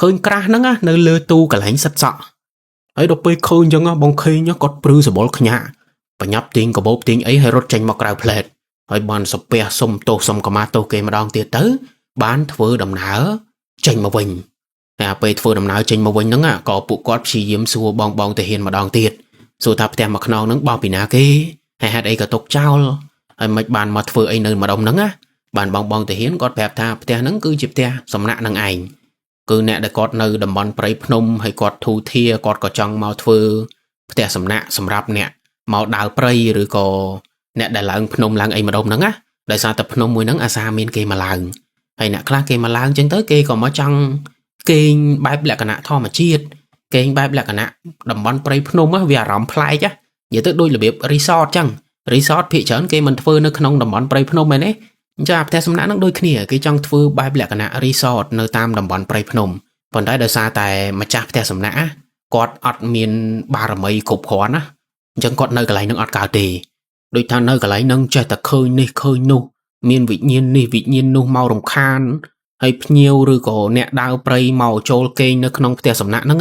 ឃើញក្រាស់ហ្នឹងនៅលើទូកន្លែងសិតសក់ហើយដល់ពេលឃើញចឹងបងខេងគាត់ព្រឺសបល់ខ្ញាក់បញ្ញាប់ទាញកបោបទាញអីហើយរត់ចេញមកក្រៅផ្លែតហើយបានសំពះសុំទោសសុំកម្មាទោសគេម្ដងទៀតទៅបានធ្វើដំណើរចេញមកវិញតែពេលធ្វើដំណើរចេញមកវិញហ្នឹងក៏ពួកគាត់ព្យាយាមសួរបងតាហ៊ានម្ដងទៀតសួរថាផ្ទះមួយខ្នងហ្នឹងបោះពីណាគេហើយហេតុអីក៏ຕົកចោលហើយមិនបានមកធ្វើអីនៅម្ដុំហ្នឹងបានបងតាហ៊ានគាត់ប្រាប់ថាផ្ទះហ្នឹងគឺជាផ្ទះសំណាក់នឹងឯងគឺអ្នកដែលគាត់នៅតំបន់ព្រៃភ្នំហើយគាត់ធូធាគាត់ក៏ចង់មកធ្វើផ្ទះសំណាក់សម្រាប់អ្នកមកដើរព្រៃឬក៏អ្នកដែលឡើងភ្នំឡើងអីម្ដុំហ្នឹងដោយសារតែភ្នំមួយហ្នឹងអាសាមានគេមកឡើងហើយអ្នកខ្លះគេមកឡើងចឹងទៅគេក៏មកចង់គេងបែបលក្ខណៈធម្មជាតិគេងបែបលក្ខណៈតំបន់ព្រៃភ្នំវាអារម្មណ៍ប្លែកនិយាយទៅដូចរបៀប resort ចឹង resort ភាគច្រើនគេមិនធ្វើនៅក្នុងតំបន់ព្រៃភ្នំមែនទេអញ្ចឹងផ្ទះសំណាក់ហ្នឹងដូចគ្នាគេចង់ធ្វើបែបលក្ខណៈ resort នៅតាមតំបន់ព្រៃភ្នំប៉ុន្តែដោយសារតែម្ចាស់ផ្ទះសំណាក់គាត់អត់មានបារមីគ្រប់គ្រាន់ណាអញ្ចឹងគាត់នៅកន្លែងហ្នឹងអត់កើតទេដូចថានៅកន្លែងហ្នឹងចេះតែឃើញនេះឃើញនោះមានវិញ្ញាណនេះវិញ្ញាណនោះមករំខានហើយភ្ញៀវឬក៏អ្នកដើរព្រៃមកចូលគេងនៅក្នុងផ្ទះសំណាក់ហ្នឹង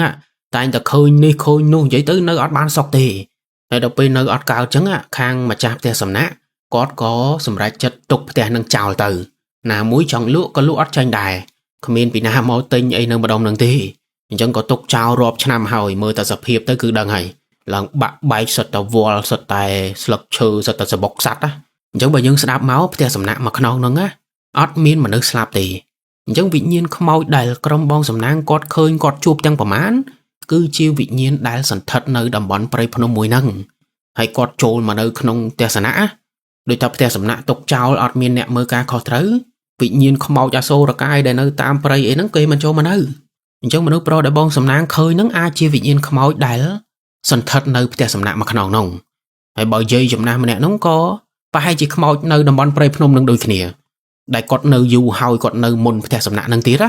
តែងតែឃើញនេះឃើញនោះនិយាយទៅនៅអត់បានសុខទេហើយដល់ពេលនៅអត់កើតចឹងខាងម្ចាស់ផ្ទះសំណាក់គាត់ក៏សម្រេចចិត្តទុកផ្ទះនឹងចោលទៅណាមួយចង់លក់ក៏លក់អត់ចាញ់ដែរគ្មានពីណាមកទិញអីនៅម្ដុំនឹងទេអញ្ចឹងក៏ទុកចោលរាប់ឆ្នាំហើយមើលតែសភាពទៅគឺដឹងហើយឡើងបាក់បែកសិតតែវល់សិតតែស្លឹកឈើសិតតែសបុកសัตว์អញ្ចឹងបើយើងស្ដាប់មកផ្ទះសំណាក់មួយខ្នងហ្នឹងអត់មានមនុស្សស្លាប់ទេអញ្ចឹងវិញ្ញាណខ្មោចដែលក្រុមបងសំណាងគាត់ឃើញគាត់ជួបទាំងប្រមាណគឺជាវិញ្ញាណដែលសន្ធិដ្ឋនៅតំបន់ព្រៃភ្នំមួយហ្នឹងហើយគាត់ចូលមកនៅក្នុងផ្ទះសំណាក់ដោយតែផ្ទះសំណាក់ទុកចោលអត់មានអ្នកមើលការខុសត្រូវវិញ្ញាណខ្មោចអសូរកាយដែលនៅតាមព្រៃអីហ្នឹងគេមិនចូលមកនៅអញ្ចឹងមនុស្សប្រុសដែលបងសំណាងឃើញហ្នឹងអាចជាវិញ្ញាណខ្មោចដែលសន្ធិដ្ឋនៅផ្ទះសំណាក់មួយខ្នងហ្នឹងហើយបើយាយចំណាស់ម្នាក់ហ្នឹងក៏ប្រហែលជាខ្មោចនៅតំបន់ព្រៃភ្នំនឹងដូចគ្នាដែលគាត់នៅយូរហើយគាត់នៅមុនផ្ទះសំណាក់នឹងទៀត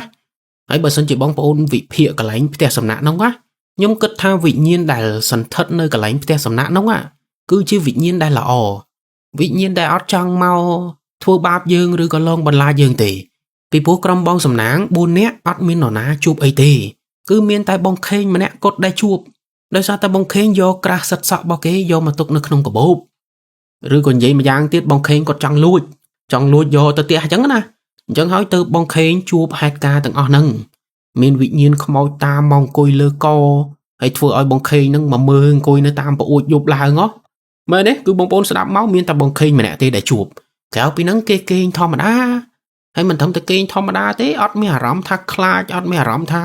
ហើយបើសិនជាបងប្អូនវិភាគកន្លែងផ្ទះសំណាក់ហ្នឹងខ្ញុំគិតថាវិញ្ញាណដែលសន្ធិដ្ឋនៅកន្លែងផ្ទះសំណាក់ហ្នឹងគឺជាវិញ្ញាណដែលល្អវិញ្ញាណដែលអត់ចង់មកធ្វើបាបយើងឬក៏លងបន្លាចយើងទេពីព្រោះក្រុមបងសំណាង4នាក់អត់មាននរណាជួបអីទេគឺមានតែបងខេងម្នាក់គត់ដែលជួបដោយសារតែបងខេងយកក្រាស់សិតសក់របស់គេយកមកទុកនៅក្នុងកាបូបឬក៏និយាយម្យ៉ាងទៀតបងខេងគាត់ចង់លួចយកទៅផ្ទះអញ្ចឹងណាអញ្ចឹងហើយទៅបងខេងជួបហេតុការណ៍ទាំងអស់ហ្នឹងមានវិញ្ញាណខ្មោចតាមមកអង្គុយលើកហើយធ្វើឲ្យបងខេងហ្នឹងមកមើលអង្គុយនៅតាមប្អួចយប់ឡើងមើលនេះគឺបងប្អូនស្ដាប់មកមានតែបងខេងម្នាក់ទេដែលជួបក្រៅពីហ្នឹងគេគេងធម្មតាហើយមិនត្រឹមតែគេងធម្មតាទេអត់មានអារម្មណ៍ថាខ្លាចអត់មានអារម្មណ៍ថា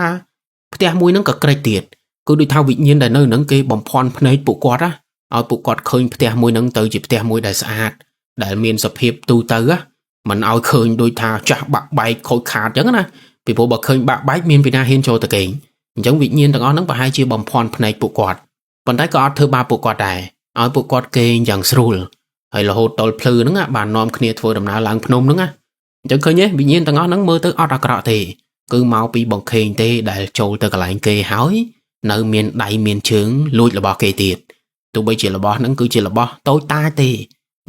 ផ្ទះមួយហ្នឹងក៏ក្រិចទៀតគឺដូចថាវិញ្ញាណដែលនៅហ្នឹងគេបំភាន់ភ្នែកពួកគាត់ឲ្យពួកគាត់ឃើញផ្ទះមួយហ្នឹងទៅជាផ្ទះមួយដែលស្អាតដែលមានសភាពទូទៅមិនឲ្យឃើញដូចថាចាស់បាក់បែកខូចខាតអញ្ចឹងណាពីព្រោះបើឃើញបាក់បែកមានពីណាហ៊ានចូលទៅគេងអញ្ចឹងវិញ្ញាណទាំងអស់ហ្នឹងប្រហែលជាបំភាន់ភ្នែកពួកគាត់ប៉ុន្តែក៏អត់ធ្វើបាបពួកគាត់ដែរឲ្យពួកគាត់គេងយ៉ាងស្រួលហើយរហូតដល់ភ្លឺហ្នឹងបាននាំគ្នាធ្វើដំណើរឡើងភ្នំហ្នឹងអញ្ចឹងឃើញទេវិញ្ញាណទាំងអស់ហ្នឹងមើលទៅអត់អាក្រក់ទេគឺមកពីបងខេងទេដែលចូលទៅកន្លែងគេហើយនៅមានដៃមានជើងលួចរបស់គេទៀតទោះបីជារបស់ហ្នឹងគឺជារបស់តូចតាចទេ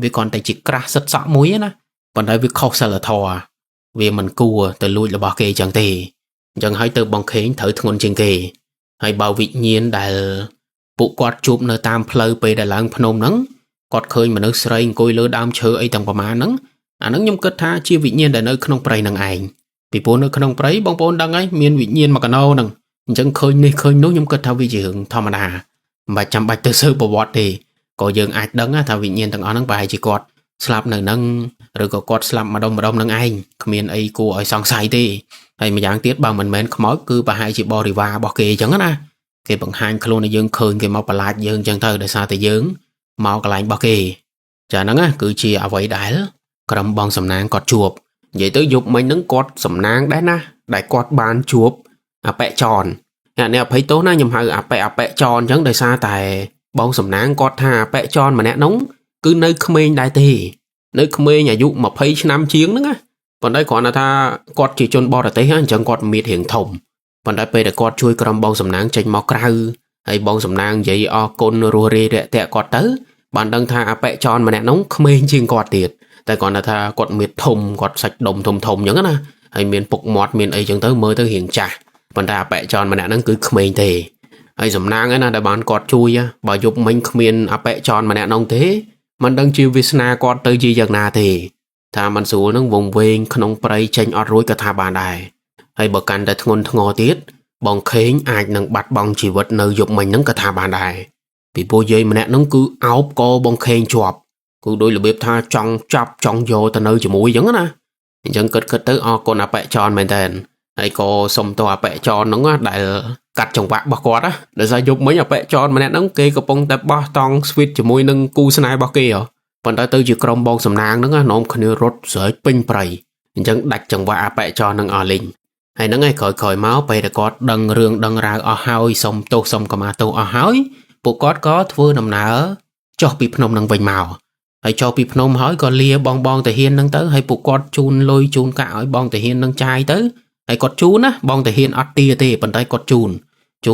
វាគ្រាន់តែជាក្រាស់សិតសក់មួយណាប៉ុន្តែវាខុសសិលធម៌វាមិនគួរទៅលួចរបស់គេចឹងទេអញ្ចឹងហើយទៅបងខេងត្រូវធ្ងន់ជាងគេហើយបើវិញ្ញាណដែលពួកគាត់ជួបនៅតាមផ្លូវពេលដែលឡើងភ្នំហ្នឹងគាត់ឃើញមនុស្សស្រីអង្គុយលើដើមឈើអីទាំងប្រមាណហ្នឹងអាហ្នឹងខ្ញុំគិតថាជាវិញ្ញាណដែលនៅក្នុងព្រៃហ្នឹងឯងពីព្រោះនៅក្នុងព្រៃបងប្អូនដឹងហើយមានវិញ្ញាណមួយកណោហ្នឹងអញ្ចឹងឃើញនេះឃើញនោះខ្ញុំគិតថាវាជារឿងធម្មតាមិនចាំបាច់ទៅស៊ើបប្រវត្តិទេក៏យើងអាចដឹងថាវិញ្ញាណទាំងអស់ហ្នឹងប្រហែលជាគាត់ស្លាប់នៅហ្នឹងឬក៏គាត់ស្លាប់ម្ដុំហ្នឹងឯងគ្មានអីគួរឲ្យសង្ស័យទេហើយម្យ៉ាងទៀតបើមិនមែនខ្មោចគឺប្រហែលជាបរិវាររបស់គេអញ្ចឹងណា គេបង្ហាញខ្លួនឲ្យយើងឃើញគេមកបន្លាចយើងចឹងទៅដោយសារតែយើងមកកន្លែងរបស់គេចាហ្នឹងណាគឺជាអ្វីដែលក្រុមបងសំណាងគាត់ជួបនិយាយទៅយប់មិញហ្នឹងគាត់សំណាងដែរណាដែលគាត់បានជួបអបិចរអ្នកអភ័យទោសណាខ្ញុំហៅអបិចរអញ្ចឹងដោយសារតែបងសំណាងគាត់ថាអបិចរម្នាក់ហ្នឹងគឺនៅក្មេងដែរទេនៅក្មេងអាយុ20ឆ្នាំជាងហ្នឹងណាប៉ុន្តែគ្រាន់តែថាគាត់ជាជនបរទេសអញ្ចឹងគាត់មានរាងធំប៉ុន្តែពេលដែលគាត់ជួយក្រុមបងសំណាងចេញមកក្រៅហើយបងសំណាងនិយាយអរគុណរស់រាយរាក់ទាក់គាត់ទៅបានដឹងថាអបិចរម្នាក់ហ្នឹងក្មេងជាងគាត់ទៀតតែគ្រាន់តែថាគាត់មានធំគាត់សាច់ដុំធំអញ្ចឹងណាហើយមានពុកមាត់មានអីចឹងទៅមើលទៅរាងចាស់ប៉ុន្តែអបិចរម្នាក់ហ្នឹងគឺក្មេងទេហើយសំណាងឯណាដែលបានគាត់ជួយបើយប់មិញគ្មានអបិចរម្នាក់ហ្នឹងទេមិនដឹងជាវាសនាគាត់ទៅជាយ៉ាងណាទេថាមិនស្រួលនឹងវងវែងក្នុងព្រៃចេញអត់រួចក៏ថាបានដែរហើយបើកាន់តែធ្ងន់ធ្ងរទៀតបងខេងអាចនឹងបាត់បង់ជីវិតនៅយប់មិញហ្នឹងក៏ថាបានដែរពីព្រោះយាយម្នាក់ហ្នឹងគឺអោបកបងខេងជាប់គឺដោយរបៀបថាចង់ចាប់ចង់យកទៅនៅជាមួយអញ្ចឹងណាអញ្ចឹងគិតទៅអរគុណអបិចរមែនតើហើយក៏សុំតអបិចរហ្នឹងដែលកាត់ចង្វាក់របស់គាត់ណាដោយសារយប់មិញអបិចរម្នាក់ហ្នឹងគេកំពុងតែបោះតង់ស្វីតជាមួយនឹងគូស្នេហ៍របស់គេប៉ុន្តែទៅជាក្រុមបងសំណាងហ្នឹងនាំគ្នារត់ស្រែកពេញព្រៃអញ្ចឹងដាច់ចង្វាក់អបិចរនឹងអស់លីងហើយហ្នឹងឯងក្រោយមកពេលតែគាត់ដឹងរឿងដឹងរ៉ាវអស់ហើយសុំទោសសុំកម្មាទោសអស់ហើយពួកគាត់ក៏ធ្វើដំណើរចុះពីភ្នំនឹងវិញមកហើយចុះពីភ្នំហើយក៏លាបងតាហ៊ានហ្នឹងទៅហើយពួកគាត់ជូនលុយជូនកាក់ឲ្យបងតាហ៊ាននឹងចាយទៅហើយគាត់ជូនណាបងតាហ៊ានអត់ទាទេប៉ុន្តែគាត់ជូ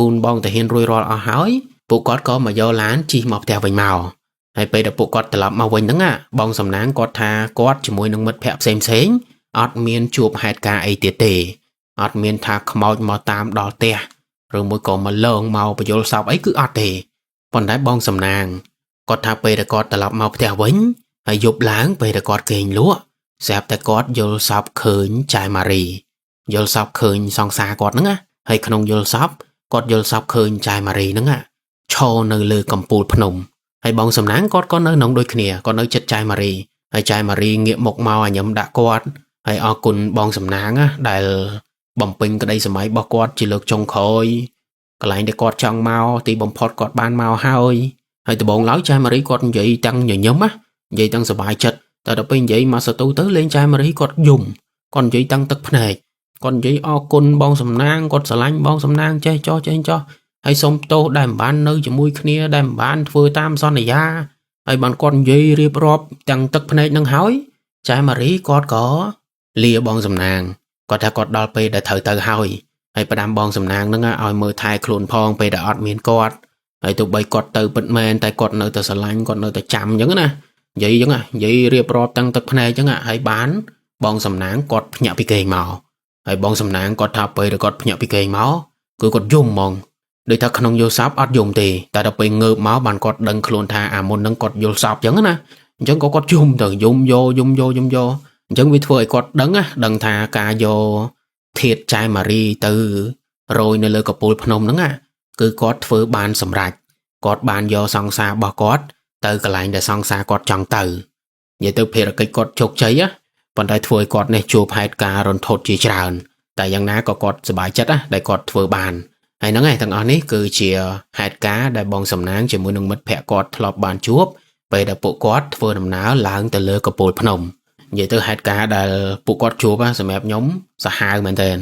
នបងតាហ៊ានរួចរាល់អស់ហើយពួកគាត់ក៏មកយកឡានជិះមកផ្ទះវិញមកហើយពេលដែលពួកគាត់ត្រឡប់មកវិញហ្នឹងបងសំណាងគាត់ថាគាត់ជាមួយនឹងមិត្តភ័ក្តិផ្សេងអត់មានជួបហេតុការណ៍អីទៀតទេអត់មានថាខ្មោចមកតាមដល់ផ្ទះឬមួយក៏មកលងមកបញ្យលសោកអីគឺអត់ទេប៉ុន្តែបងសំណាងគាត់ថាពេលដែលគាត់ត្រឡប់មកផ្ទះវិញហើយយប់ឡើងពេលដែលគាត់គេងលក់ស្រាប់តែគាត់យល់សពឃើញចៅម៉ារីយល់សពឃើញសង្សារគាត់ហ្នឹងហើយក្នុងយល់សពគាត់យល់សពឃើញចៅម៉ារីហ្នឹងឈរនៅលើកំពូលភ្នំហើយបងសំណាងគាត់ក៏នៅក្នុងដូចគ្នាគាត់នៅចិត្តចៅម៉ារីហើយចៅម៉ារីងាកមុខមកញ៉ាំដាក់គាត់ហើយអរគុណបងសំណាងដែលបំពេញក្តីសម័យរបស់គាត់ជាលើកចុងក្រោយកន្លែងដែលគាត់ចង់មកទីបំផុតគាត់បានមកហើយដំបូងឡើយចៅម៉ារីគាត់និយាយទាំងញញឹមនិយាយទាំងសប្បាយចិត្តតែដល់ពេលនិយាយមកសតូទៅលេងចៅម៉ារីគាត់យំគាត់និយាយទាំងទឹកភ្នែកគាត់និយាយអរគុណបងសំណាងគាត់ស្រឡាញ់បងសំណាងចេះចោះហើយសុំទោសដែលមិនបាននៅជាមួយគ្នាដែលមិនបានធ្វើតាមសន្យាហើយបានគាត់និយាយរៀបរាប់ទាំងទឹកភ្នែកនឹងហើយចៅម៉ារីគាត់ក៏លាបងសំណាងគាត់ថាគាត់ដល់ពេលដែលត្រូវទៅហើយផ្ដាំបងសំណាងនឹងឲ្យមើលថែខ្លួនផងពេលដែលអត់មានគាត់ហើយទោះបីគាត់ទៅពិតមែនតែគាត់នៅតែស្រឡាញ់គាត់នៅតែចាំអញ្ចឹងណានិយាយអញ្ចឹងនិយាយរៀបរាប់ទាំងទឹកភ្នែកអញ្ចឹងហើយបានបងសំណាងគាត់ភ្ញាក់ពីគេងមកហើយបងសំណាងគាត់ថាពេលដែលគាត់ភ្ញាក់ពីគេងមកគឺគាត់យំហ្មងដូចថាក្នុងយល់សពអត់យំទេតែដល់ពេលងើបមកបានគាត់ដឹងខ្លួនថាអាមុនហ្នឹងគាត់យល់សពអញ្ចឹងណាអញ្ចឹងក៏គាត់យំទៅយំយកអញ្ចឹងវាធ្វើឲ្យគាត់ដឹងថាការយកធាតុចៅម៉ារីទៅរោយនៅលើកំពូលភ្នំហ្នឹងគឺគាត់ធ្វើបានសម្រេចគាត់បានយកសង្សាររបស់គាត់ទៅកន្លែងដែលសង្សារគាត់ចង់ទៅនិយាយទៅភារកិច្ចគាត់ជោគជ័យប៉ុន្តែធ្វើឲ្យគាត់នេះជួបហេតុការណ៍រន្ធត់ជាច្រើនតែយ៉ាងណាក៏គាត់សប្បាយចិត្តដែលគាត់ធ្វើបានហើយហ្នឹងឯងទាំងអស់នេះគឺជាហេតុការណ៍ដែលបងសំណាងជាមួយនឹងមិត្តភ័ក្តិគាត់ធ្លាប់បានជួបពេលដែលពួកគាត់ធ្វើដំណើរឡើងទៅលើកំពូលភ្នំនិយាយទៅហេតុការណ៍ដែលពួកគាត់ជួបសម្រាប់ខ្ញុំសាហាវមែនទែន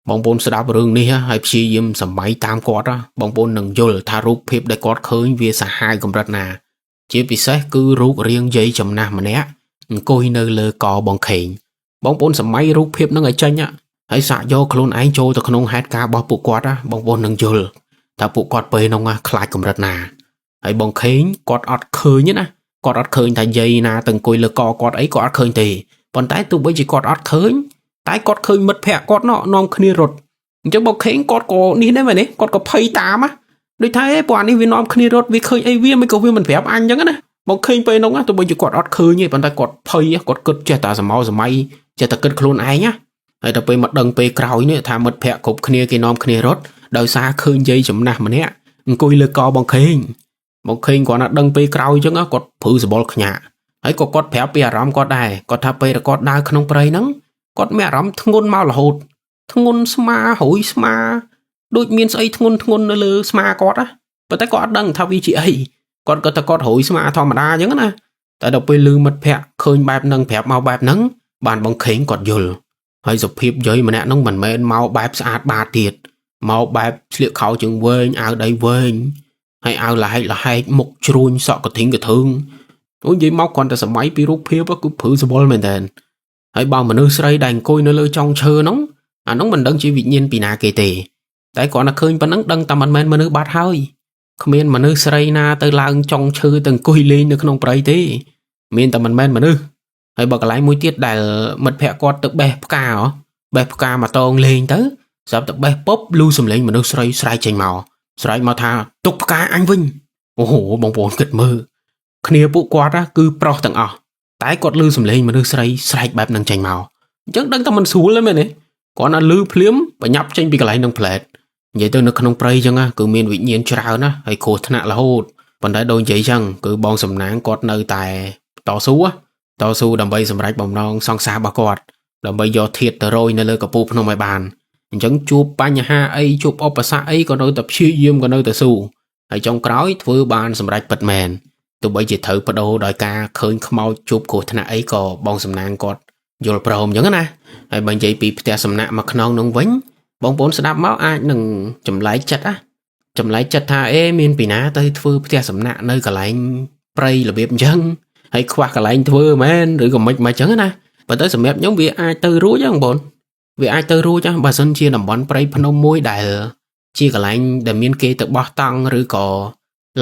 បងប្អូនស្ដាប់រឿងនេះហើយព្យាយាមសម័យតាមគាត់បងប្អូននឹងយល់ថារូបភាពដែលគាត់ឃើញវាសាហាវកម្រិតណាជាពិសេសគឺរូបរាងយាយចំណាស់ម្នាក់អង្គុយនៅលើកបងខេងបងប្អូនសម័យរូបភាពហ្នឹងឲ្យចេញហើយសាកយកខ្លួនឯងចូលទៅក្នុងហេតុការណ៍របស់ពួកគាត់បងប្អូននឹងយល់ថាពួកគាត់ពេលហ្នឹងខ្លាចកម្រិតណាហើយបងខេងគាត់អត់ឃើញណាគាត់អត់ឃើញថាយាយណាទៅអង្គុយលើកគាត់អីក៏អត់ឃើញទេប៉ុន្តែទោះបីជាគាត់អត់ឃើញតែគាត់ឃើញមិត្តភ័ក្តិគាត់នាំគ្នារត់អញ្ចឹងបងខេងគាត់ក៏នេះដែរមែនទេគាត់ក៏ភ័យតាមដូចថាព្រោះអានេះវានាំគ្នារត់វាឃើញអីវាមិនក៏វាមិនប្រាប់អញអញ្ចឹងណាបងខេងពេលហ្នឹងទោះបីជាគាត់អត់ឃើញទេប៉ុន្តែគាត់ភ័យគាត់គិតចេះតែសម័យចេះតែគិតខ្លួនឯងហើយដល់ពេលមកដឹងពេលក្រោយនេះថាមិត្តភ័ក្តិគ្រប់គ្នាគេនាំគ្នារត់ដោយសារឃើញយាយចំណាស់ម្នាក់អង្គុយលើកបងខេងគាត់ណាដឹងពេលក្រោយអញ្ចឹងគាត់ព្រឺសបល់ខ្ញាក់ហើយក៏គាត់ប្រាប់ពីអារម្មណ៍គាត់ដែរគាត់ថាពេលគាត់ដើរក្នុងព្រៃហ្នឹងគាត់មានអារម្មណ៍ធ្ងន់មករហូតធ្ងន់ស្មារួយស្មា ដូចមានស្អីធ្ងន់នៅលើស្មាគាត់ណាប៉ុន្តែគាត់អត់ដឹងថាវាជាអីគាត់ក៏តែគាត់រួយស្មាធម្មតាអញ្ចឹងណាតែដល់ពេលឮមិត្តភ័ក្តិឃើញបែបហ្នឹងប្រាប់មកបែបហ្នឹងបានបងខេងគាត់យល់ហើយសុភាពយាយម្នាក់ហ្នឹងមិនមែនមកបែបស្អាតបាតទៀតមកបែបស្លៀកខោជើងវែងអាវដៃវែងហើយអាវលហែកមុខជ្រួញសក់កធិងកធឹងអូនិយាយមកគ្រាន់តែសម័យពីរូបភាពគឺព្រឺសវល់មែនតើហើយបើមនុស្សស្រីដែលអង្គុយនៅលើចុងឈើហ្នឹងអានោះមិនដឹងជាវិញ្ញាណពីណាគេទេតែគ្រាន់តែឃើញប៉ុណ្ណឹងដឹងតែមិនមែនមនុស្សបាត់ហើយគ្មានមនុស្សស្រីណាទៅឡើងចុងឈើទៅអង្គុយលេងនៅក្នុងព្រៃទេមានតែមិនមែនមនុស្សហើយបើកន្លែងមួយទៀតដែលមិត្តភ័ក្តិគាត់ទៅបេះផ្កាបេះផ្កាមកតងលេងទៅស្រាប់តែបេះពប់លឺសំឡេងមនុស្សស្រីស្រែកចេញមកស្រែកមកថាទុកផ្កាអញវិញអូហូបងប្អូនគិតមើលគ្នាពួកគាត់គឺប្រុសទាំងអស់តែគាត់លឺសំឡេងមនុស្សស្រីស្រែកបែបហ្នឹងចេញមកអញ្ចឹងដឹងតែមិនស្រួលទេមែនទេគាត់ណាលឺភ្លាមបញ្ញាប់ចេញពីកន្លែងនឹងផ្លែតនិយាយទៅនៅក្នុងព្រៃអញ្ចឹងគឺមានវិញ្ញាណច្រើនណាហើយគ្រោះថ្នាក់រហូតប៉ុន្តែដូចនិយាយអញ្ចឹងគឺបងសំណាងគាត់នៅតែតស៊ូដើម្បីសម្រេចបំណងសង្សាររបស់គាត់ដើម្បីយកធាតុទៅរោយនៅលើកពូភ្នំឲ្យបានអញ្ចឹងជួបបញ្ហាអីជួបឧបសគ្គអីក៏នៅតែព្យាយាមក៏នៅតែស៊ូហើយចុងក្រោយធ្វើបានសម្រេចពិតមែនទោះបីជាត្រូវបដូរដោយការឃើញខ្មោចជួបគ្រោះថ្នាក់អីក៏បងសំណាងគាត់យល់ព្រមអញ្ចឹងណាហើយបើនិយាយពីផ្ទះសំណាក់មកខ្នងនឹងវិញបងប្អូនស្ដាប់មកអាចនឹងចម្លែកចិត្តថាមានពីណាទៅធ្វើផ្ទះសំណាក់នៅកន្លែងព្រៃរបៀបអញ្ចឹងហើយខ្វះកន្លែងធ្វើមែនឬក៏មិនអញ្ចឹងណាប៉ុន្តែសម្រាប់ខ្ញុំវាអាចទៅរួចហ្នឹងបងប្អូនវាអាចទៅរួចបើសិនជាតំបន់ព្រៃភ្នំមួយដែលជាកន្លែងដែលមានគេទៅបោះតង់ឬក៏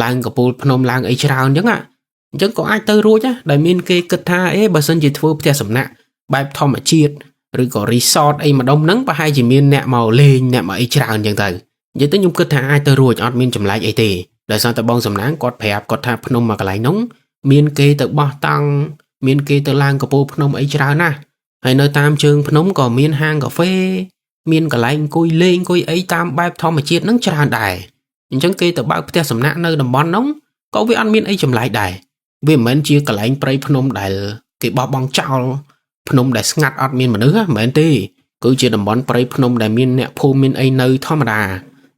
ឡើងកពូលភ្នំឡើងអីច្រើនអញ្ចឹងក៏អាចទៅរួចដែលមានគេគិតថាបើសិនជាធ្វើផ្ទះសំណាក់បែបធម្មជាតិឬក៏ resort អីម្ដុំហ្នឹងប្រហែលជាមានអ្នកមកលេងអ្នកមកអីច្រើនអញ្ចឹងទៅនិយាយទៅខ្ញុំគិតថាអាចទៅរួចអត់មានចម្លែកអីទេដោយសារតែបងសំណាងគាត់ប្រាប់គាត់ថាភ្នំមកកន្លែងហ្នឹងមានគេទៅបោះតង់មានគេទៅឡើងកពូលភ្នំអីច្រើនណាស់ហើយនៅតាមជើងភ្នំក៏មានហាងកាហ្វេមានកន្លែងអង្គុយលេងអង្គុយអីតាមបែបធម្មជាតិហ្នឹងច្រើនដែរអញ្ចឹងគេទៅបើកផ្ទះសំណាក់នៅតំបន់ហ្នឹងក៏វាអត់មានអីចម្លែកដែរវាមិនមែនជាកន្លែងព្រៃភ្នំដែលគេបោះបង់ចោលភ្នំដែលស្ងាត់អត់មានមនុស្សមិនមែនទេគឺជាតំបន់ព្រៃភ្នំដែលមានអ្នកភូមិមានអីនៅធម្មតា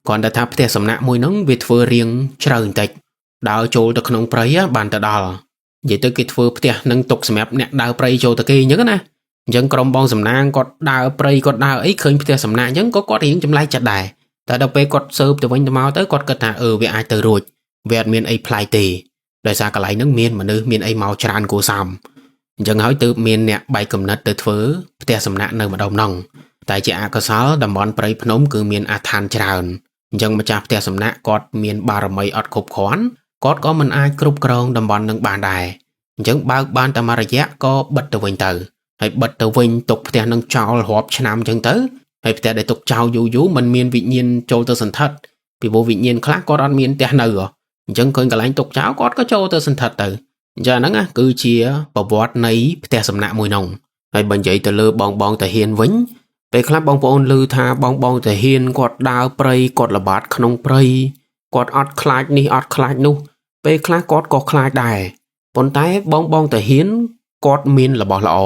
គ្រាន់តែថាផ្ទះសំណាក់មួយហ្នឹងវាធ្វើរៀងជ្រៅបន្តិចដើរចូលទៅក្នុងព្រៃបានទៅដល់និយាយទៅគេធ្វើផ្ទះនឹងទុកសម្រាប់អ្នកដើរព្រៃចូលទៅគេអញ្ចឹងណាអញ្ចឹងក្រុមបងសំណាងគាត់ដើរព្រៃគាត់ដើរអីឃើញផ្ទះសំណាក់អញ្ចឹងក៏គាត់រៀងចម្លែកចិត្តដែរតែដល់ពេលគាត់ស៊ើបទៅវិញទៅមកទៅគាត់គិតថាវាអាចទៅរួចវាអត់មានអីប្លែកទេដោយសារកន្លែងហ្នឹងមានមនុស្សមានអីមកច្រើនគួរសមអញ្ចឹងហើយទើបមានអ្នកបែកកំណត់ទៅធ្វើផ្ទះសំណាក់នៅម្ដុំហ្នឹងតែជាអកុសលតំបន់ព្រៃភ្នំគឺមានអាថ័ន្តច្រើនអញ្ចឹងម្ចាស់ផ្ទះសំណាក់គាត់មានបារមីអត់គ្រប់គ្រាន់គាត់ក៏មិនអាចគ្រប់គ្រងតំបន់នឹងបានដែរអញ្ចឹងបើកបានតែមួយរយៈក៏បិទទៅវិញទៅហើយបិទទៅវិញទុកផ្ទះនឹងចោលរាប់ឆ្នាំអញ្ចឹងទៅហើយផ្ទះដែលទុកចោលយូរមិនមានវិញ្ញាណចូលទៅសន្ធិដ្ឋពីព្រោះវិញ្ញាណខ្លះគាត់អត់មានផ្ទះនៅអញ្ចឹងឃើញកន្លែងទុកចោលគាត់ក៏ចូលទៅសន្ធិដ្ឋទៅអញ្ចឹងហ្នឹងគឺជាប្រវត្តិនៃផ្ទះសំណាក់មួយនោះហើយបើនិយាយទៅលើបងតាហ៊ានវិញពេលខ្លះបងប្អូនឮថាបងតាហ៊ានគាត់ដើរព្រៃគាត់ល្បាតក្នុងព្រៃគាត់អត់ខ្លាចនេះអត់ខ្លាចនោះពេលខ្លះគាត់ក៏ខ្លាចដែរប៉ុន្តែបងតាហ៊ានគាត់មានរបស់ល្អ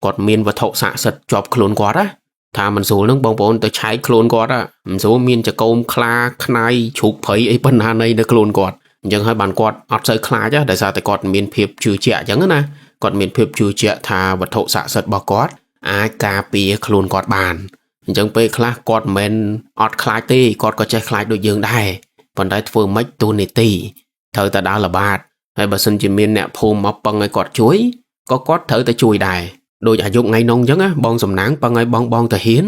គាត់មានវត្ថុស័ក្តិសិទ្ធិជាប់ខ្លួនគាត់ណាថាមិនស្រួលនឹងបងប្អូនទៅឆែកខ្លួនគាត់មិនស្រួលមានចកោមខ្លាខ្នៃជ្រូកព្រៃអីបណ្ណានៃនៅខ្លួនគាត់អញ្ចឹងហើយបានគាត់អត់សូវខ្លាចដោយសារតែគាត់មានភាពជឿជាក់អញ្ចឹងណាគាត់មានភាពជឿជាក់ថាវត្ថុស័ក្តិសិទ្ធិរបស់គាត់អាចការពារខ្លួនគាត់បានអញ្ចឹងពេលខ្លះគាត់មិនអត់ខ្លាចទេគាត់ក៏ចេះខ្លាចដូចយើងដែរប៉ុន្តែធ្វើម៉េចទូនីតិត្រូវតែដើរល្បាតហើយបើសិនជាមានអ្នកភូមិមកពឹងឲ្យគាត់ជួយក៏គាត់ត្រូវតែជួយដែរដូចអាយុថ្ងៃនោះអញ្ចឹងបងសំណាងពឹងឲ្យបងតាហ៊ាន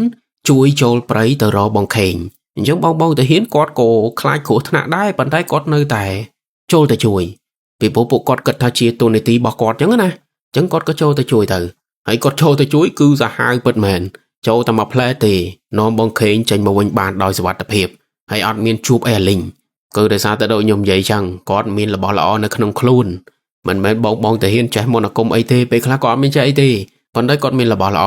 ជួយចូលព្រៃទៅរកបងខេងអញ្ចឹងបងតាហ៊ានគាត់ក៏ខ្លាចគ្រោះថ្នាក់ដែរប៉ុន្តែគាត់នៅតែចូលទៅជួយពីព្រោះពួកគាត់គិតថាជាទូនីតិរបស់គាត់អញ្ចឹងណាអញ្ចឹងគាត់ក៏ចូលទៅជួយទៅហើយគាត់ចូលទៅជួយគឺសាហាវពិតមែនចូលតែមកផ្លែទេនាំបងខេងចេញមកវិញបានដោយសុវត្ថិភាពហើយអត់មានជួបអីអាលីងគឺដោយសារតែដូចខ្ញុំនិយាយចឹងគាត់មានរបស់ល្អនៅក្នុងខ្លួនមិនមែនបងតាហ៊ានចេះមន្តអាគមអីទេពេលខ្លះគាត់អត់មានចេះអីទេប៉ុន្តែគាត់មានរបស់ល្អ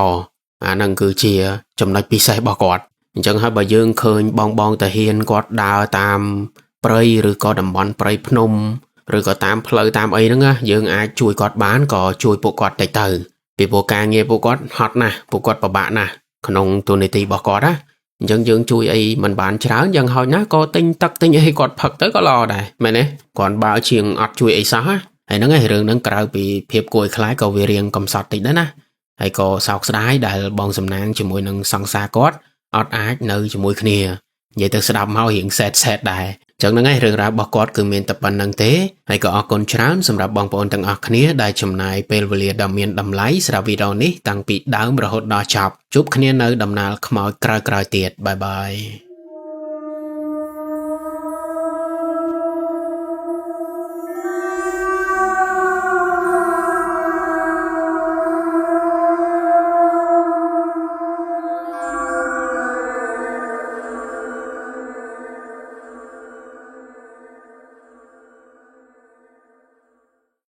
អាហ្នឹងគឺជាចំណុចពិសេសរបស់គាត់អញ្ចឹងហើយបើយើងឃើញបងតាហ៊ានគាត់ដើរតាមព្រៃឬក៏តំបន់ព្រៃភ្នំឬក៏តាមផ្លូវតាមអីហ្នឹងយើងអាចជួយគាត់បានក៏ជួយពួកគាត់តិចទៅពីព្រោះការងារពួកគាត់ហត់ណាស់ពួកគាត់ពិបាកណាស់ក្នុងទូនីតិរបស់គាត់ណា អញ្ចឹងយើងជួយអីមិនបានច្រើនយ៉ាងហោចណាស់ក៏ទិញទឹកទិញអីគាត់ផឹកទៅក៏ល្អដែរមែនទេគាត់បើជាងអត់ជួយអីសោះហើយហ្នឹងឯងរឿងហ្នឹងក្រៅពីភាពគួរឲ្យខ្លាចក៏វារៀងកំសត់តិចដែរណាហើយក៏សោកស្ដាយដែលបងសំណាងជាមួយនឹងសង្សារគាត់អត់អាចនៅជាមួយគ្នានិយាយទៅស្ដាប់មករៀងសែតដែរចឹងហ្នឹងឯងរឿងរ៉ាវរបស់គាត់គឺមានតែប៉ុណ្្នឹងទេហើយក៏អរគុណច្រើនសម្រាប់បងប្អូនទាំងអស់គ្នាដែលចំណាយពេលវេលាដ៏មានតម្លៃស្រាប់វីដេអូនេះតាំងពីដើមរហូតដល់ចប់ជួបគ្នានៅដំណើរខ្មោចក្រោយៗទៀតបាយបាយ